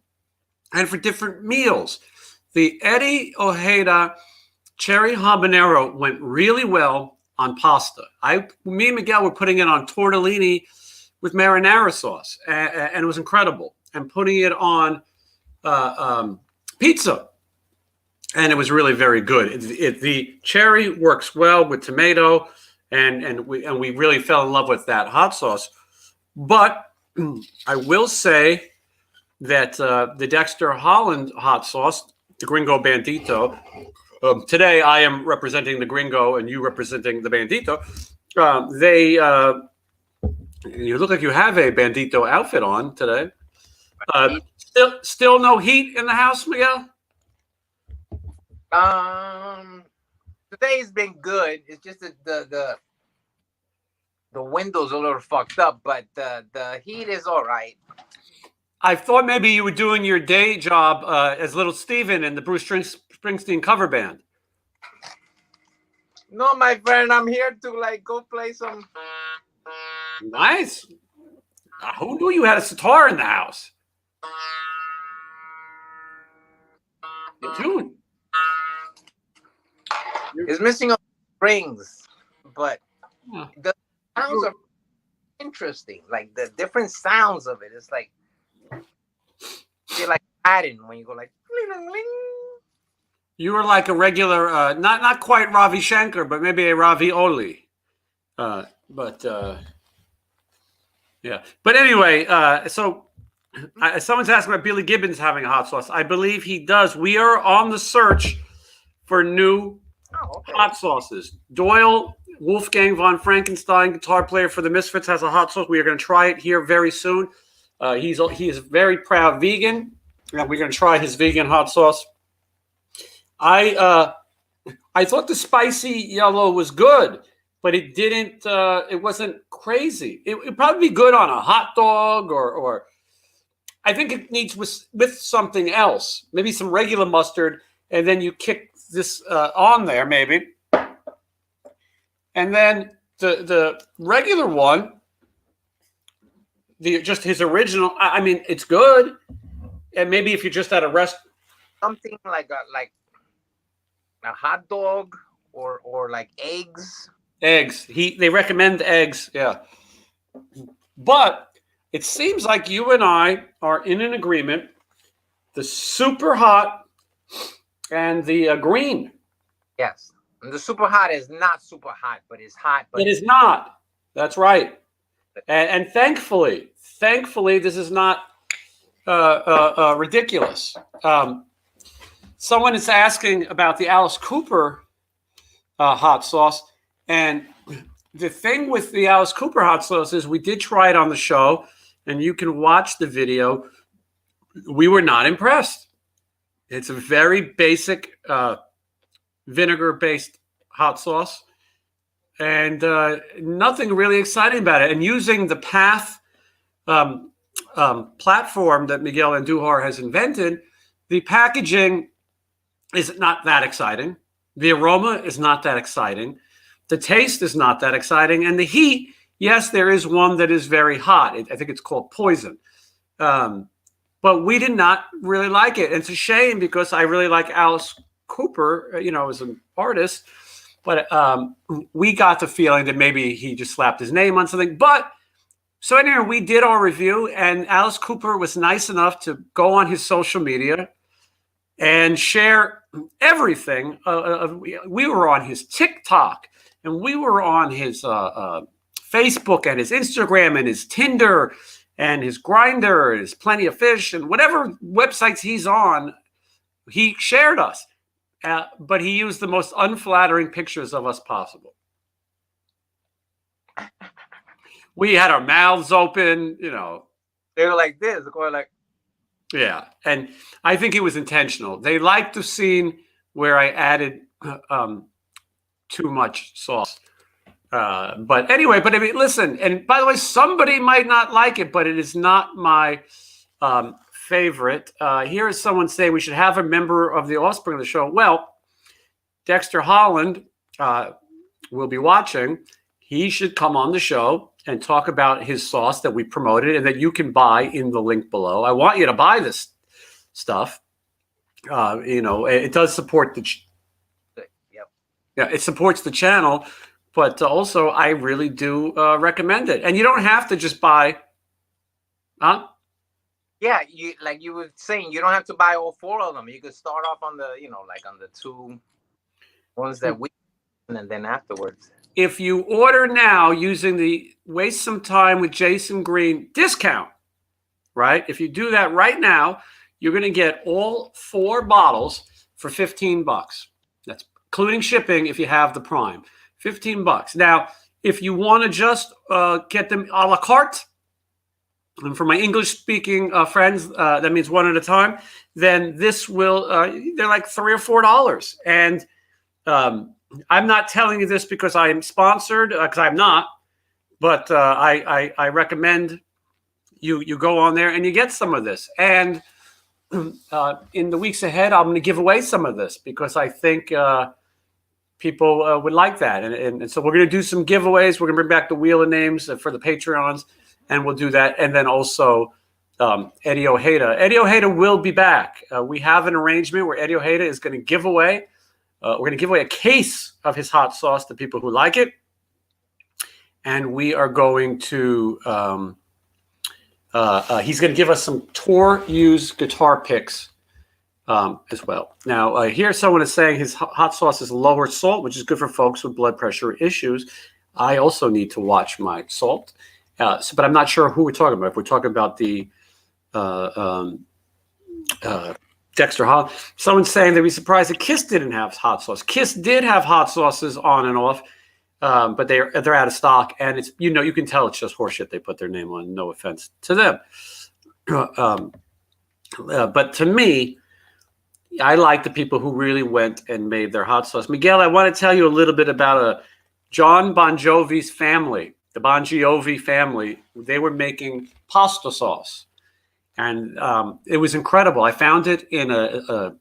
Speaker 1: for different meals. The Eddie Ojeda Cherry Habanero went really well on pasta. Me and Miguel were putting it on tortellini with marinara sauce, and it was incredible. And putting it on pizza, and it was really very good. The cherry works well with tomato, and we really fell in love with that hot sauce. But I will say that the Dexter Holland hot sauce, the Gringo Bandito. Today I am representing the Gringo and you representing the Bandito. You look like you have a Bandito outfit on today. Still no heat in the house, Miguel?
Speaker 2: Today's been good. It's just the window's a little fucked up, but the heat is all right.
Speaker 1: I thought maybe you were doing your day job as Little Steven in the Bruce Springsteen cover band.
Speaker 2: No, my friend, I'm here to like go play some.
Speaker 1: Nice. Who knew you had a sitar in the house? Good tune.
Speaker 2: It's missing a strings, but
Speaker 1: Yeah.
Speaker 2: the sounds are interesting. Like the different sounds of it. It's like feel like Aladdin when you go like.
Speaker 1: You were like a regular, not quite Ravi Shankar, but maybe a ravioli. Yeah. But anyway, so someone's asking about Billy Gibbons having a hot sauce. I believe he does. We are on the search for new hot sauces. Doyle Wolfgang von Frankenstein, guitar player for the Misfits, has a hot sauce. We are going to try it here very soon. He is very proud vegan, and we're going to try his vegan hot sauce. I thought the spicy yellow was good, but it didn't. It wasn't crazy. It'd probably be good on a hot dog, or I think it needs with something else, maybe some regular mustard, and then you kick this on there, maybe, and then the regular one. Just his original. I mean, it's good, and maybe if you're just at a
Speaker 2: something like a hot dog or like eggs.
Speaker 1: Eggs. They recommend eggs. Yeah, but it seems like you and I are in an agreement. The super hot and the green.
Speaker 2: Yes, and the super hot is not super hot, but it's hot. But
Speaker 1: it is not. That's right. And thankfully, this is not ridiculous. Someone is asking about the Alice Cooper hot sauce. And the thing with the Alice Cooper hot sauce is we did try it on the show, and you can watch the video. We were not impressed. It's a very basic vinegar-based hot sauce. And nothing really exciting about it. And using the Path platform that Miguel Andujar has invented, the packaging is not that exciting. The aroma is not that exciting. The taste is not that exciting. And the heat Yes, there is one that is very hot. I think it's called Poison. But we did not really like it. And it's a shame because I really like Alice Cooper, as an artist. But we got the feeling that maybe he just slapped his name on something. But so anyway, we did our review, and Alice Cooper was nice enough to go on his social media and share everything. We were on his TikTok, and we were on his Facebook and his Instagram and his Tinder and his Grinder and his Plenty of Fish and whatever websites he's on. He shared us. But he used the most unflattering pictures of us possible. We had our mouths open,
Speaker 2: They were like this, going like.
Speaker 1: Yeah, and I think it was intentional. They liked the scene where I added too much sauce. But anyway, I mean, listen, and by the way, somebody might not like it, but it is not my favorite. Here is someone saying we should have a member of the Offspring of the show. Well, Dexter Holland will be watching. He should come on the show and talk about his sauce that we promoted and that you can buy in the link below. I want you to buy this stuff. It does support the yeah, it supports the channel, but also I really do recommend it. And you don't have to just buy
Speaker 2: Yeah, you were saying, you don't have to buy all 4 of them. You could start off on the, on the 2 ones that we, and then afterwards.
Speaker 1: If you order now using the Waste Some Time with Jason Green discount, right? If you do that right now, you're going to get all 4 bottles for $15. That's including shipping if you have the Prime. $15. Now, if you want to just get them a la carte, and for my English-speaking friends, that means one at a time, then this will, they're like $3 or $4. And I'm not telling you this because I am sponsored, because I'm not, but I recommend you go on there and you get some of this. And in the weeks ahead, I'm going to give away some of this because I think people would like that. And so we're going to do some giveaways. We're going to bring back the Wheel of Names for the Patreons, and we'll do that. And then also Eddie Ojeda. Eddie Ojeda will be back. We have an arrangement where Eddie Ojeda is going to give away. We're going to give away a case of his hot sauce to people who like it. And we are going to, he's going to give us some tour used guitar picks as well. Now, here someone is saying his hot sauce is lower salt, which is good for folks with blood pressure issues. I also need to watch my salt. But I'm not sure who we're talking about. If we're talking about the Dexter Holland. Someone's saying they'd be surprised that Kiss didn't have hot sauce. Kiss did have hot sauces on and off, but they're out of stock, and it's you can tell it's just horseshit they put their name on. No offense to them, but to me, I like the people who really went and made their hot sauce. Miguel, I want to tell you a little bit about John Bon Jovi's family, the Bon Jovi family. They were making pasta sauce. And it was incredible. I found it in a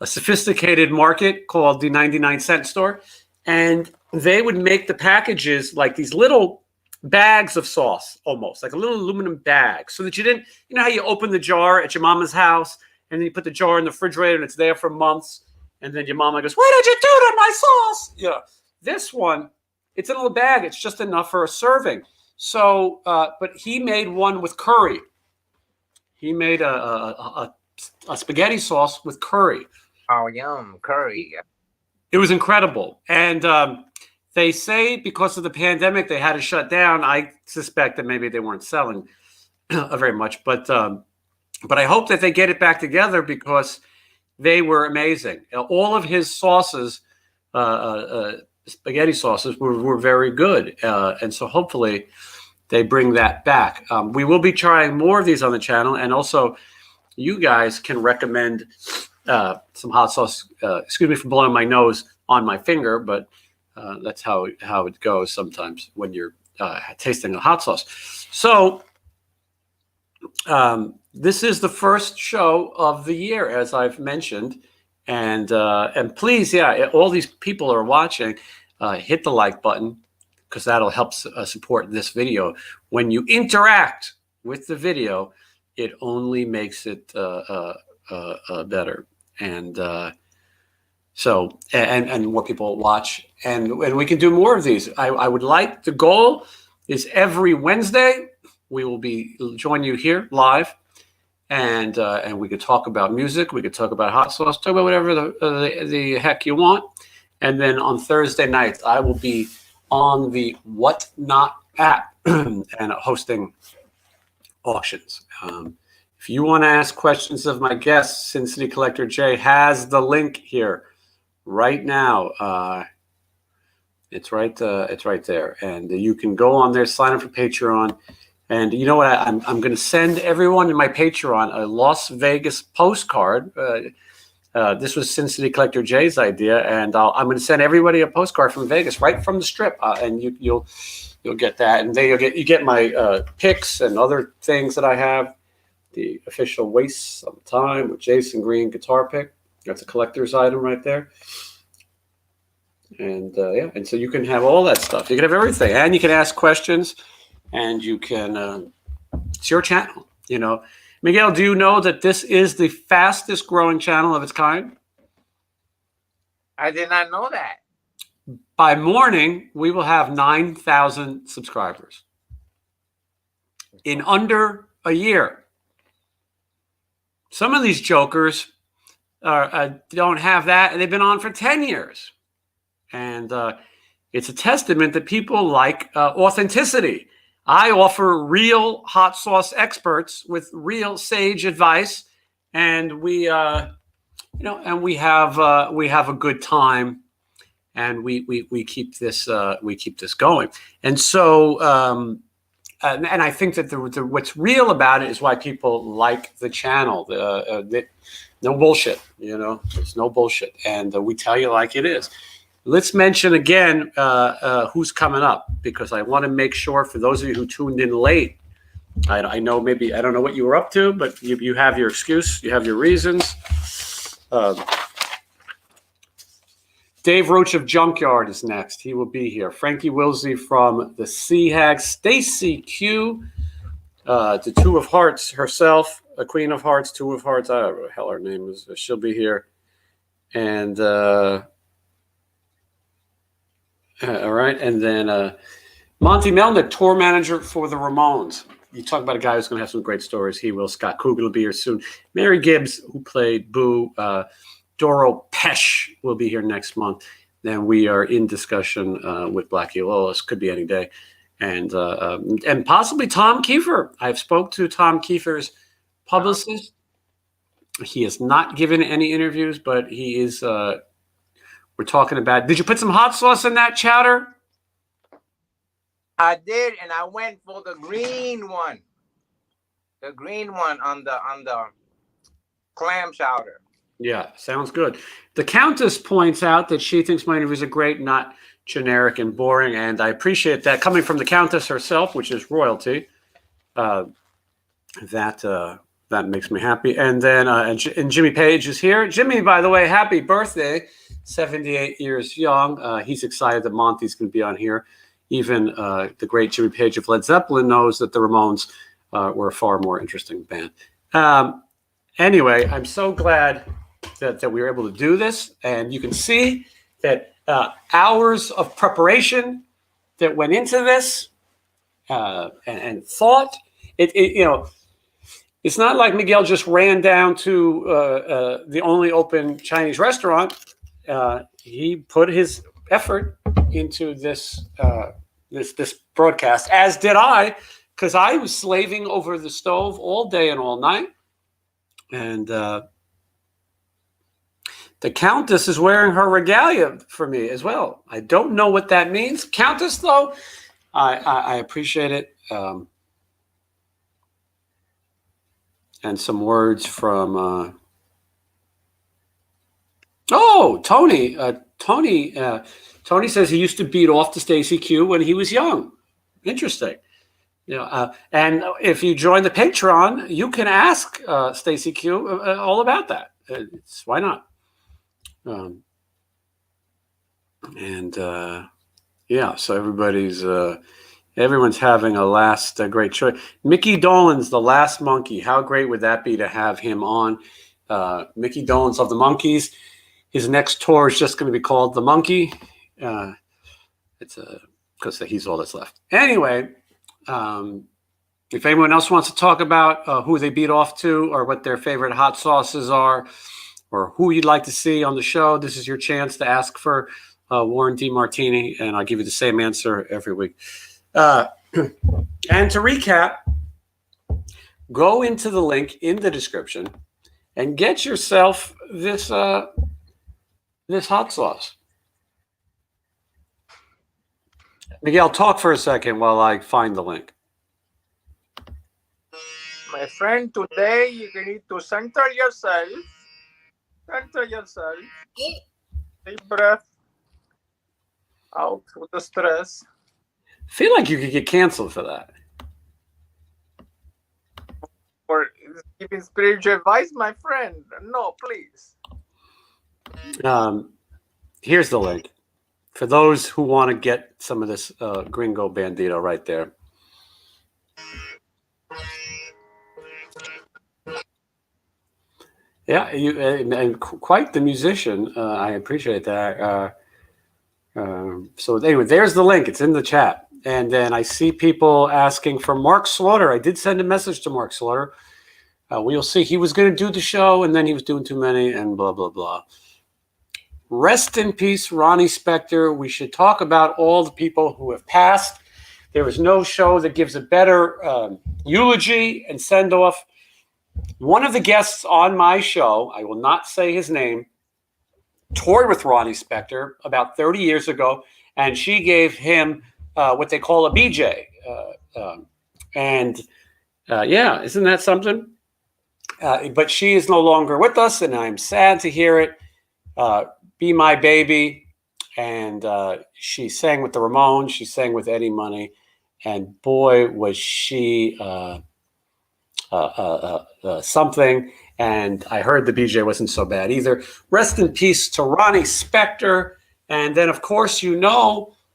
Speaker 1: sophisticated market called the 99-cent store. And they would make the packages like these little bags of sauce, almost like a little aluminum bag, so that you didn't, how you open the jar at your mama's house and then you put the jar in the refrigerator and it's there for months. And then your mama goes, "What did you do to my sauce?" Yeah. This one, it's in a little bag. It's just enough for a serving. So, but he made one with curry. He made a spaghetti sauce with curry.
Speaker 2: Oh, yum, curry.
Speaker 1: It was incredible. And they say because of the pandemic, they had to shut down. I suspect that maybe they weren't selling very much. But I hope that they get it back together because they were amazing. All of his sauces, spaghetti sauces, were very good. And so hopefully they bring that back. We will be trying more of these on the channel, and also you guys can recommend some hot sauce. Excuse me for blowing my nose on my finger, but that's how it goes sometimes when you're tasting a hot sauce. So this is the first show of the year, as I've mentioned, and please, all these people are watching. Hit the like button. because that'll help support this video. When you interact with the video, it only makes it better. And so, and more people watch, and we can do more of these. I would like, the goal is every Wednesday we will be join you here live, and we could talk about music, we could talk about hot sauce, talk about whatever the heck you want. And then on Thursday nights, I will be on the Whatnot app and hosting auctions. If you want to ask questions of my guest, Sin City Collector Jay has the link here right now. It's right there, and you can go on there, sign up for Patreon. And you know what? I'm going to send everyone in my Patreon a Las Vegas postcard. This was Sin City Collector Jay's idea, and I'm going to send everybody a postcard from Vegas, right from the Strip, and you'll get that, and then you get my picks and other things that I have. The official Waste of Time with Jason Green guitar pick. That's a collector's item right there. And yeah, and so you can have all that stuff. You can have everything, and you can ask questions, and you can. It's your channel, you know. Miguel, do you know that this is the fastest growing channel of its kind?
Speaker 2: I did not know that.
Speaker 1: By morning, we will have 9,000 subscribers in under a year. Some of these jokers don't have that, and they've been on for 10 years. And it's a testament that people like authenticity. I offer real hot sauce experts with real sage advice, and we have a good time, and we keep this going. And so and I think that what's real about it is why people like the channel. No bullshit, you know. There's no bullshit, and we tell you like it is. Let's mention again who's coming up, because I want to make sure for those of you who tuned in late, I know maybe I don't know what you were up to, but you have your excuse, you have your reasons. Dave Roach of Junkyard is next. He will be here. Frankie Wilsey from the Sea Hag, Stacy Q, the Two of Hearts herself, a Queen of Hearts, Two of Hearts. I don't know what the hell her name is. She'll be here, and. All right, and then Monty Melnick, tour manager for the Ramones. You talk about a guy who's going to have some great stories. He will. Scott Coogan will be here soon. Mary Gibbs, who played Boo, Doro Pesh will be here next month. Then we are in discussion with Blackie Lawless. Could be any day, and possibly Tom Kiefer. I've spoke to Tom Kiefer's publicist. He has not given any interviews, but he is. We're talking about. Did you put some hot sauce in that chowder?
Speaker 2: I did, and I went for the green one. The green one on the clam chowder.
Speaker 1: Yeah, sounds good. The Countess points out that she thinks my interviews are great, not generic and boring, and I appreciate that coming from the Countess herself, which is royalty. That makes me happy. And then and Jimmy Page is here. Jimmy, by the way, happy birthday. 78 years young. He's excited that Monty's going to be on here. Even the great Jimmy Page of Led Zeppelin knows that the Ramones were a far more interesting band. Anyway, I'm so glad that we were able to do this. And you can see that hours of preparation that went into this and thought. It's not like Miguel just ran down to the only open Chinese restaurant. He put his effort into this this broadcast, as did I, because I was slaving over the stove all day and all night. And the Countess is wearing her regalia for me as well. I don't know what that means. Countess, though, I appreciate it. And some words from Tony. Tony says he used to beat off to Stacy Q when he was young. Interesting. And if you join the Patreon, you can ask Stacy Q all about that. Why not? Yeah, so everyone's having a last great choice. Mickey Dolenz, the last monkey. How great would that be to have him on? Mickey Dolenz of the Monkees. His next tour is just going to be called The Monkey. It's because he's all that's left. Anyway, if anyone else wants to talk about who they beat off to or what their favorite hot sauces are or who you'd like to see on the show, this is your chance to ask for Warren DeMartini, and I'll give you the same answer every week. And to recap, go into the link in the description and get yourself this hot sauce. Miguel, talk for a second while I find the link.
Speaker 2: My friend, today you need to center yourself. Center yourself. Deep breath out with the stress.
Speaker 1: Feel like you could get canceled for that.
Speaker 2: For giving spiritual advice, my friend. No, please.
Speaker 1: Here's the link for those who want to get some of this Gringo Bandito right there. Yeah, you and quite the musician. I appreciate that. So anyway, there's the link. It's in the chat. And then I see people asking for Mark Slaughter. I did send a message to Mark Slaughter. We'll see. He was going to do the show, and then he was doing too many, and blah, blah, blah. Rest in peace, Ronnie Spector. We should talk about all the people who have passed. There is no show that gives a better eulogy and send-off. One of the guests on my show, I will not say his name, toured with Ronnie Spector about 30 years ago, and she gave him what they call a BJ. Yeah, isn't that something? But she is no longer with us, and I'm sad to hear it. Be My Baby. And she sang with the Ramones. She sang with Eddie Money. And boy, was she something. And I heard the BJ wasn't so bad either. Rest in peace to Ronnie Spector. And then, of course,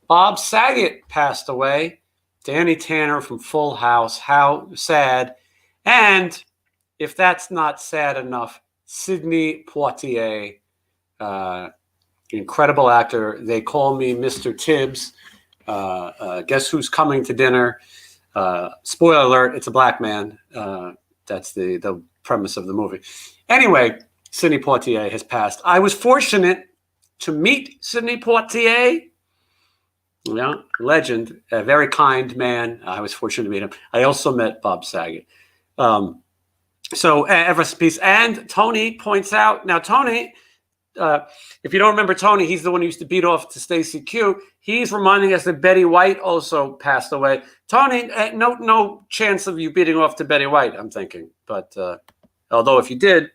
Speaker 1: Bob Saget passed away. Danny Tanner from Full House. How sad. And if that's not sad enough, Sidney Poitier, incredible actor. They call me Mr. Tibbs. Guess who's coming to dinner? Spoiler alert, it's a black man. That's the premise of the movie. Anyway, Sidney Poitier has passed. I was fortunate to meet Sidney Poitier. Yeah, legend, a very kind man. I was fortunate to meet him. I also met Bob Saget. So, rest in peace. And Tony points out, now Tony, if you don't remember Tony, he's the one who used to beat off to Stacey Q. He's reminding us that Betty White also passed away. Tony, no chance of you beating off to Betty White, I'm thinking. But although if you did,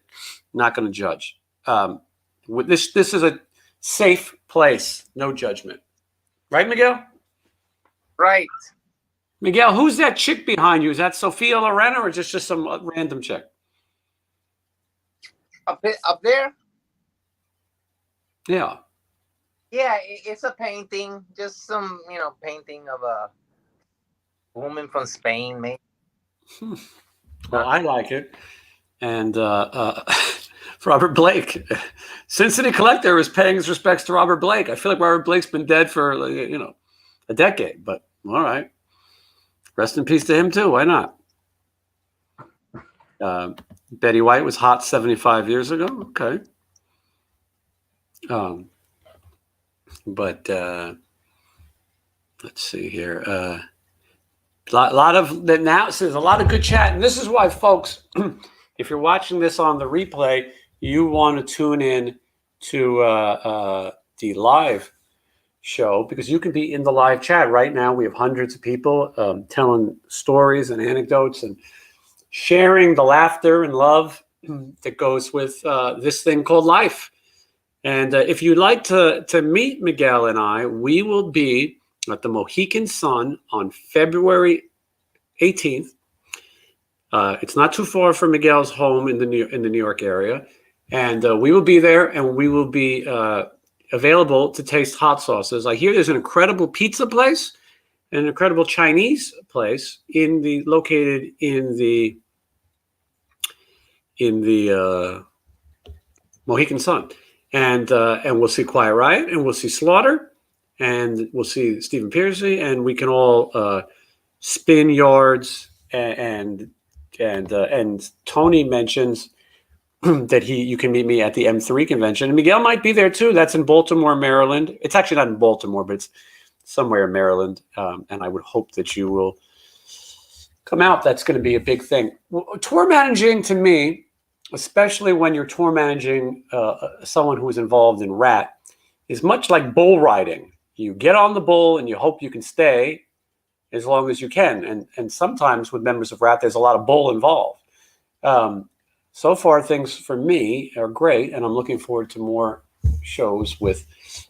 Speaker 1: not going to judge. This is a safe place, no judgment. Right, Miguel?
Speaker 2: Right.
Speaker 1: Miguel, who's that chick behind you? Is that Sophia Loren or just some random chick?
Speaker 2: Up there?
Speaker 1: Yeah.
Speaker 2: Yeah, it's a painting. Just some, painting of a woman from Spain, maybe.
Speaker 1: Well, I like it. And Robert Blake. Cincinnati Collector is paying his respects to Robert Blake. I feel like Robert Blake's been dead for, a decade. But, all right. Rest in peace to him, too. Why not? Betty White was hot 75 years ago. Okay. But let's see here. A lot of that now says a lot of good chat. And this is why, folks, if you're watching this on the replay, you want to tune in to the live show because you can be in the live chat right now. We have hundreds of people telling stories and anecdotes and sharing the laughter and love that goes with this thing called life. And if you'd like to meet Miguel and I, we will be at the Mohican Sun on February 18th. It's not too far from Miguel's home in the New York area. And we will be there, and we will be available to taste hot sauces. I hear there's an incredible pizza place, an incredible Chinese place located in the Mohican Sun, and we'll see Quiet Riot, and we'll see Slaughter, and we'll see Stephen Piercy, and we can all spin yards. And Tony mentions that you can meet me at the M3 convention, and Miguel might be there too. That's in Baltimore, Maryland. It's actually not in Baltimore, but it's somewhere in Maryland, and I would hope that you will come out. That's going to be a big thing. Tour managing, to me, especially when you're tour managing someone who is involved in Rat, is much like bull riding. You get on the bull and you hope you can stay as long as you can. And sometimes with members of Rat, there's a lot of bull involved. So far, things for me are great, and I'm looking forward to more shows with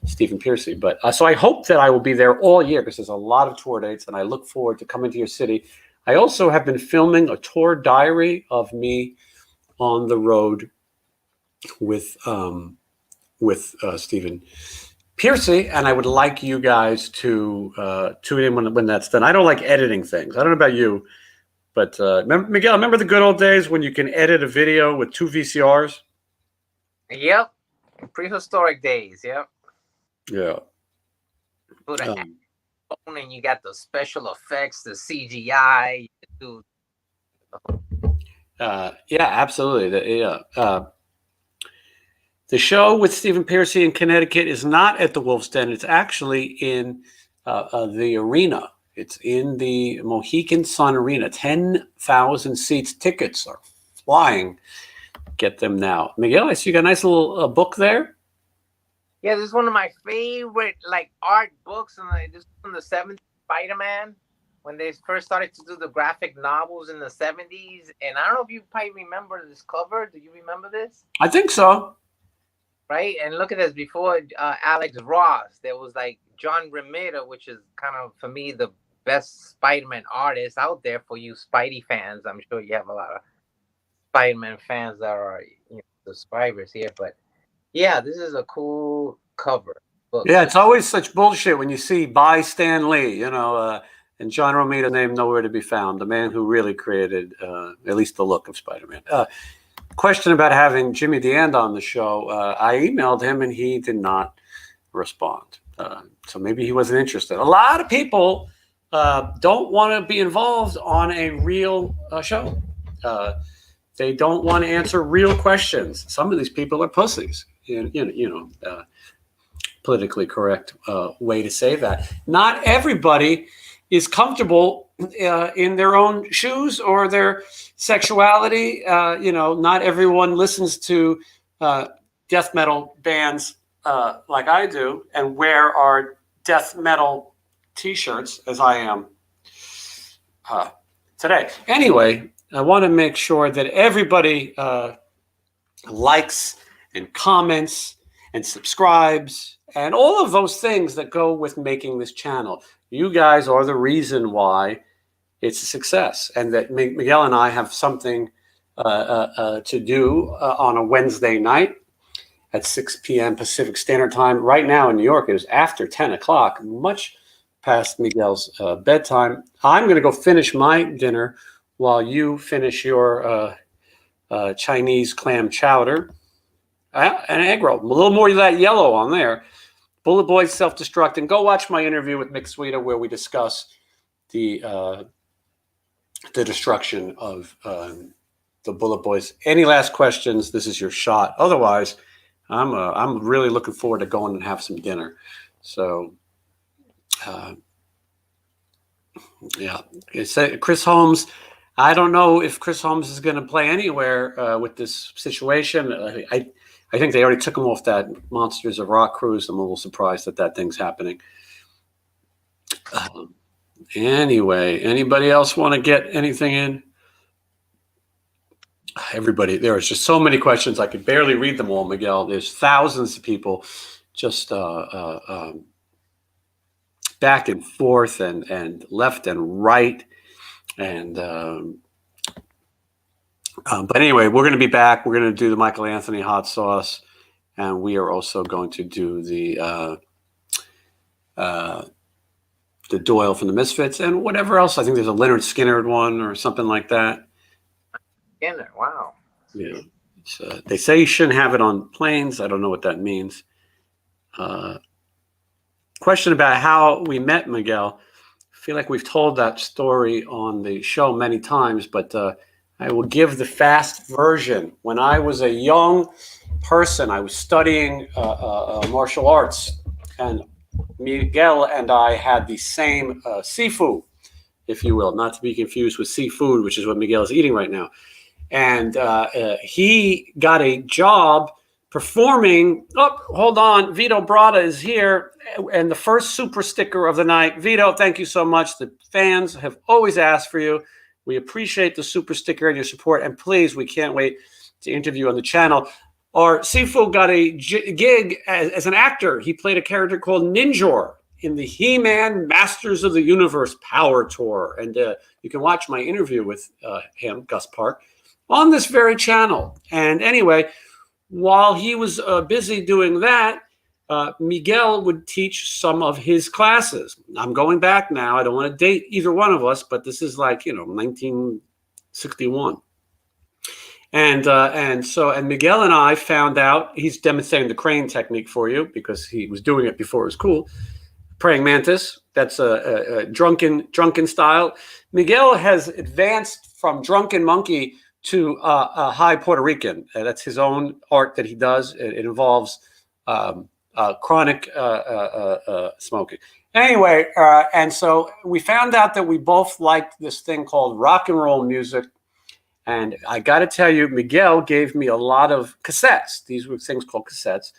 Speaker 1: Stephen Piercy. But so I hope that I will be there all year, because there's a lot of tour dates, and I look forward to coming to your city. I also have been filming a tour diary of me on the road with Stephen Piercy, and I would like you guys to tune in when that's done. I don't like editing things. I don't know about you, but Miguel, remember the good old days when you can edit a video with 2 VCRs?
Speaker 2: Yep, prehistoric days. Yep.
Speaker 1: Yeah.
Speaker 2: Put a phone and you got the special effects, the CGI.
Speaker 1: Yeah, absolutely. The show with Stephen Piercy in Connecticut is not at the Wolf's Den. It's actually in the arena. It's in the Mohican Sun Arena. 10,000 seats. Tickets are flying. Get them now. Miguel, I see you got a nice little book there.
Speaker 2: Yeah, this is one of my favorite art books, and this is from the 70s, Spider-Man, when they first started to do the graphic novels in the 70s. And I don't know if you probably remember this cover. Do you remember this?
Speaker 1: I think so.
Speaker 2: Right? And look at this. Before Alex Ross, there was John Romita, which is kind of, for me, the best Spider-Man artist out there for you Spidey fans. I'm sure you have a lot of Spider-Man fans that are subscribers here. But yeah, this is a cool cover book.
Speaker 1: Yeah, it's always such bullshit when you see by Stan Lee, and John Romita's name nowhere to be found, the man who really created at least the look of Spider-Man. Question about having Jimmy DeAnd on the show. I emailed him and he did not respond. So maybe he wasn't interested. A lot of people don't want to be involved on a real show. They don't want to answer real questions. Some of these people are pussies. Politically correct way to say that. Not everybody is comfortable in their own shoes or their sexuality. Not everyone listens to death metal bands like I do and wear our death metal T-shirts as I am today. Anyway, I want to make sure that everybody likes and comments and subscribes and all of those things that go with making this channel. You guys are the reason why it's a success, and that Miguel and I have something to do on a Wednesday night at 6 p.m. Pacific Standard Time. Right now in New York, it is after 10 o'clock, much past Miguel's bedtime. I'm going to go finish my dinner while you finish your Chinese clam chowder and egg roll. A little more of that yellow on there. Bullet Boys Self-Destruct. And go watch my interview with Mick Sweeta where we discuss the destruction of the Bullet Boys. Any last questions? This is your shot. Otherwise, I'm really looking forward to going and have some dinner. So, yeah. Chris Holmes. I don't know if Chris Holmes is going to play anywhere with this situation. I think they already took him off that Monsters of Rock cruise. I'm a little surprised that thing's happening. Anyway, anybody else want to get anything in? Everybody, there is just so many questions. I could barely read them all, Miguel. There's thousands of people just back and forth and left and right. And but anyway, we're going to be back. We're going to do the Michael Anthony hot sauce and we are also going to do the Doyle from the Misfits and whatever else. I think there's a Leonard Skinner one or something like that.
Speaker 2: Skinner, wow.
Speaker 1: Yeah, they say you shouldn't have it on planes. I don't know what that means. Question about how we met Miguel. I feel like we've told that story on the show many times, but I will give the fast version. When I was a young person, I was studying martial arts, and Miguel and I had the same seafood, if you will, not to be confused with seafood, which is what Miguel is eating right now. And he got a job performing. Oh, hold on. Vito Brada is here. And the first super sticker of the night. Vito, thank you so much. The fans have always asked for you. We appreciate the super sticker and your support. And please, we can't wait to interview on the channel. Our Sifu got a gig as an actor. He played a character called Ninjor in the He-Man Masters of the Universe Power Tour. And you can watch my interview with him, Gus Park, on this very channel. And anyway, while he was busy doing that, Miguel would teach some of his classes. I'm going back now. I don't want to date either one of us, but this is like, 1961. And Miguel and I found out, he's demonstrating the crane technique for you because he was doing it before it was cool. Praying mantis, that's a drunken style. Miguel has advanced from drunken monkey to a high Puerto Rican. That's his own art that he does. It involves chronic smoking. Anyway, and so we found out that we both liked this thing called rock and roll music. And I got to tell you, Miguel gave me a lot of cassettes. These were things called cassettes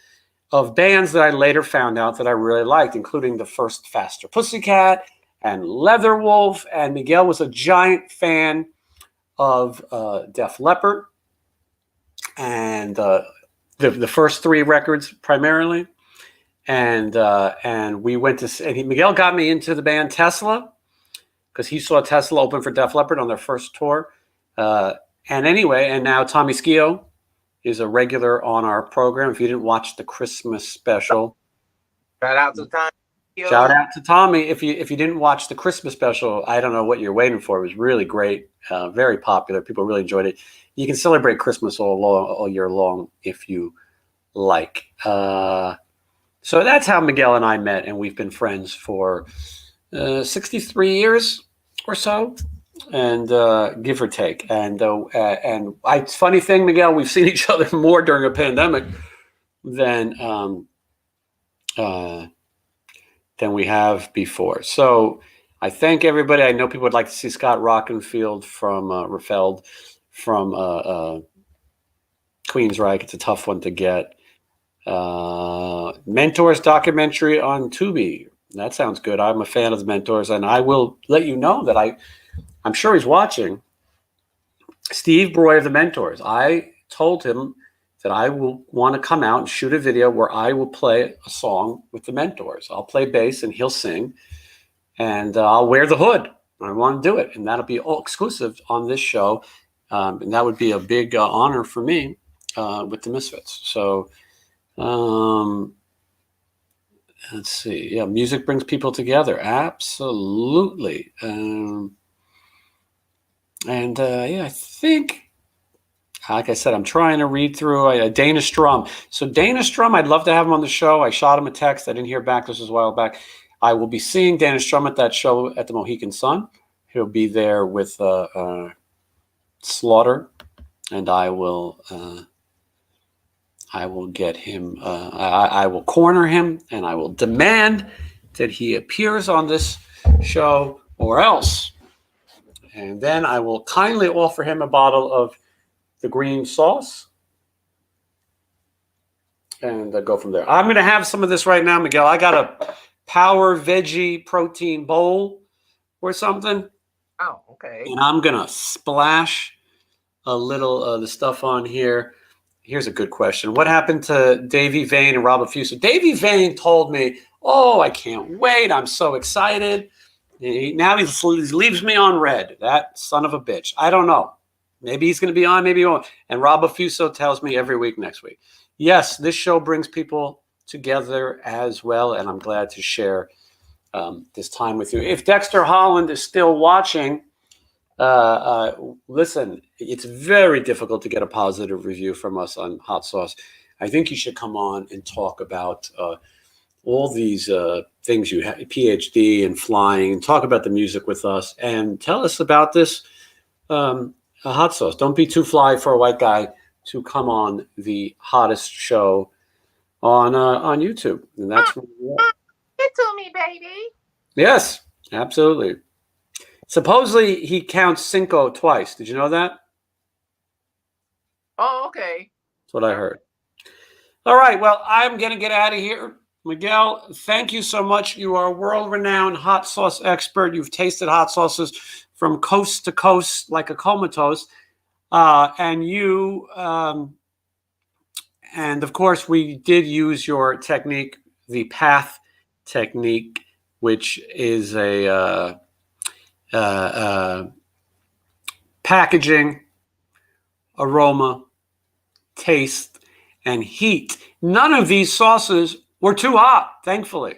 Speaker 1: of bands that I later found out that I really liked, including the first Faster Pussycat and Leatherwolf. And Miguel was a giant fan of Def Leppard and the first three records primarily. And we went to, and Miguel got me into the band Tesla because he saw Tesla open for Def Leppard on their first tour. And anyway, and now Tommy Schio is a regular on our program. If you didn't watch the Christmas special,
Speaker 2: shout out to Tommy.
Speaker 1: Shout out to Tommy. If you didn't watch the Christmas special, I don't know what you're waiting for. It was really great, very popular. People really enjoyed it. You can celebrate Christmas all year long if you like. So that's how Miguel and I met, and we've been friends for 63 years or so, and give or take. And funny thing, Miguel, we've seen each other more during a pandemic than we have before. So I thank everybody. I know people would like to see Scott Rockenfield from Refeld from Queensryche. It's a tough one to get. Mentors documentary on Tubi. That sounds good. I'm a fan of the Mentors, and I will let you know that I'm sure he's watching. Steve Broy of the Mentors. I told him that I will want to come out and shoot a video where I will play a song with the Mentors. I'll play bass and he'll sing, and I'll wear the hood. I want to do it, and that'll be all exclusive on this show, and that would be a big honor for me with the Misfits. So let's see. Yeah, music brings people together. Absolutely. Yeah, I think, like I said, I'm trying to read through Dana Strum. So Dana Strum, I'd love to have him on the show. I shot him a text. I didn't hear back. This was a while back. I will be seeing Dana Strum at that show at the Mohican Sun. He'll be there with Slaughter, and I will get him. I will corner him, and I will demand that he appears on this show, or else. And then I will kindly offer him a bottle of the green sauce and go from there. I'm going to have some of this right now, Miguel. I got a Power Veggie Protein bowl or something.
Speaker 2: Oh, okay.
Speaker 1: And I'm going to splash a little the stuff on here. Here's a good question. What happened to Davey Vane and Rob Fuso? Davey Vane told me, oh, I can't wait. I'm so excited. Now he leaves me on red. That son of a bitch. I don't know. Maybe he's going to be on, maybe he won't. And Rob Fuso tells me every week next week. yes, this show brings people together as well, and I'm glad to share this time with you. If Dexter Holland is still watching, listen, it's very difficult to get a positive review from us on Hot Sauce. I think you should come on and talk about all these things you have, PhD and flying, and talk about the music with us, and tell us about this hot sauce. Don't be too fly for a white guy to come on the hottest show on YouTube, and that's
Speaker 2: Get to me, baby.
Speaker 1: yes, absolutely. Supposedly he counts cinco twice. Did you know that?
Speaker 2: Oh, okay.
Speaker 1: That's what I heard. All right. Well, I'm going to get out of here. Miguel, thank you so much. You are a world-renowned hot sauce expert. You've tasted hot sauces from coast to coast like a comatose. And of course, we did use your technique, the PATH technique, which is a packaging, aroma, taste, and heat. None of these sauces were too hot, thankfully.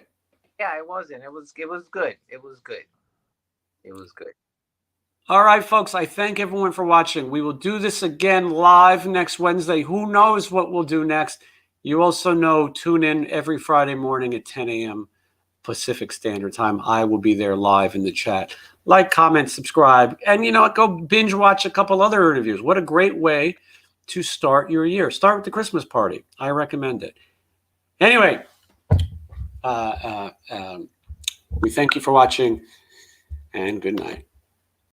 Speaker 2: Yeah, it wasn't. It was good. It was good. It was good.
Speaker 1: All right, folks, I thank everyone for watching. We will do this again live next Wednesday. Who knows what we'll do next? You also know, tune in every Friday morning at 10 a.m. Pacific Standard Time. I will be there live in the chat. Like, comment, subscribe, and you know what? Go binge watch a couple other interviews. What a great way to start your year. Start with the Christmas party. I recommend it. Anyway, we thank you for watching, and good night.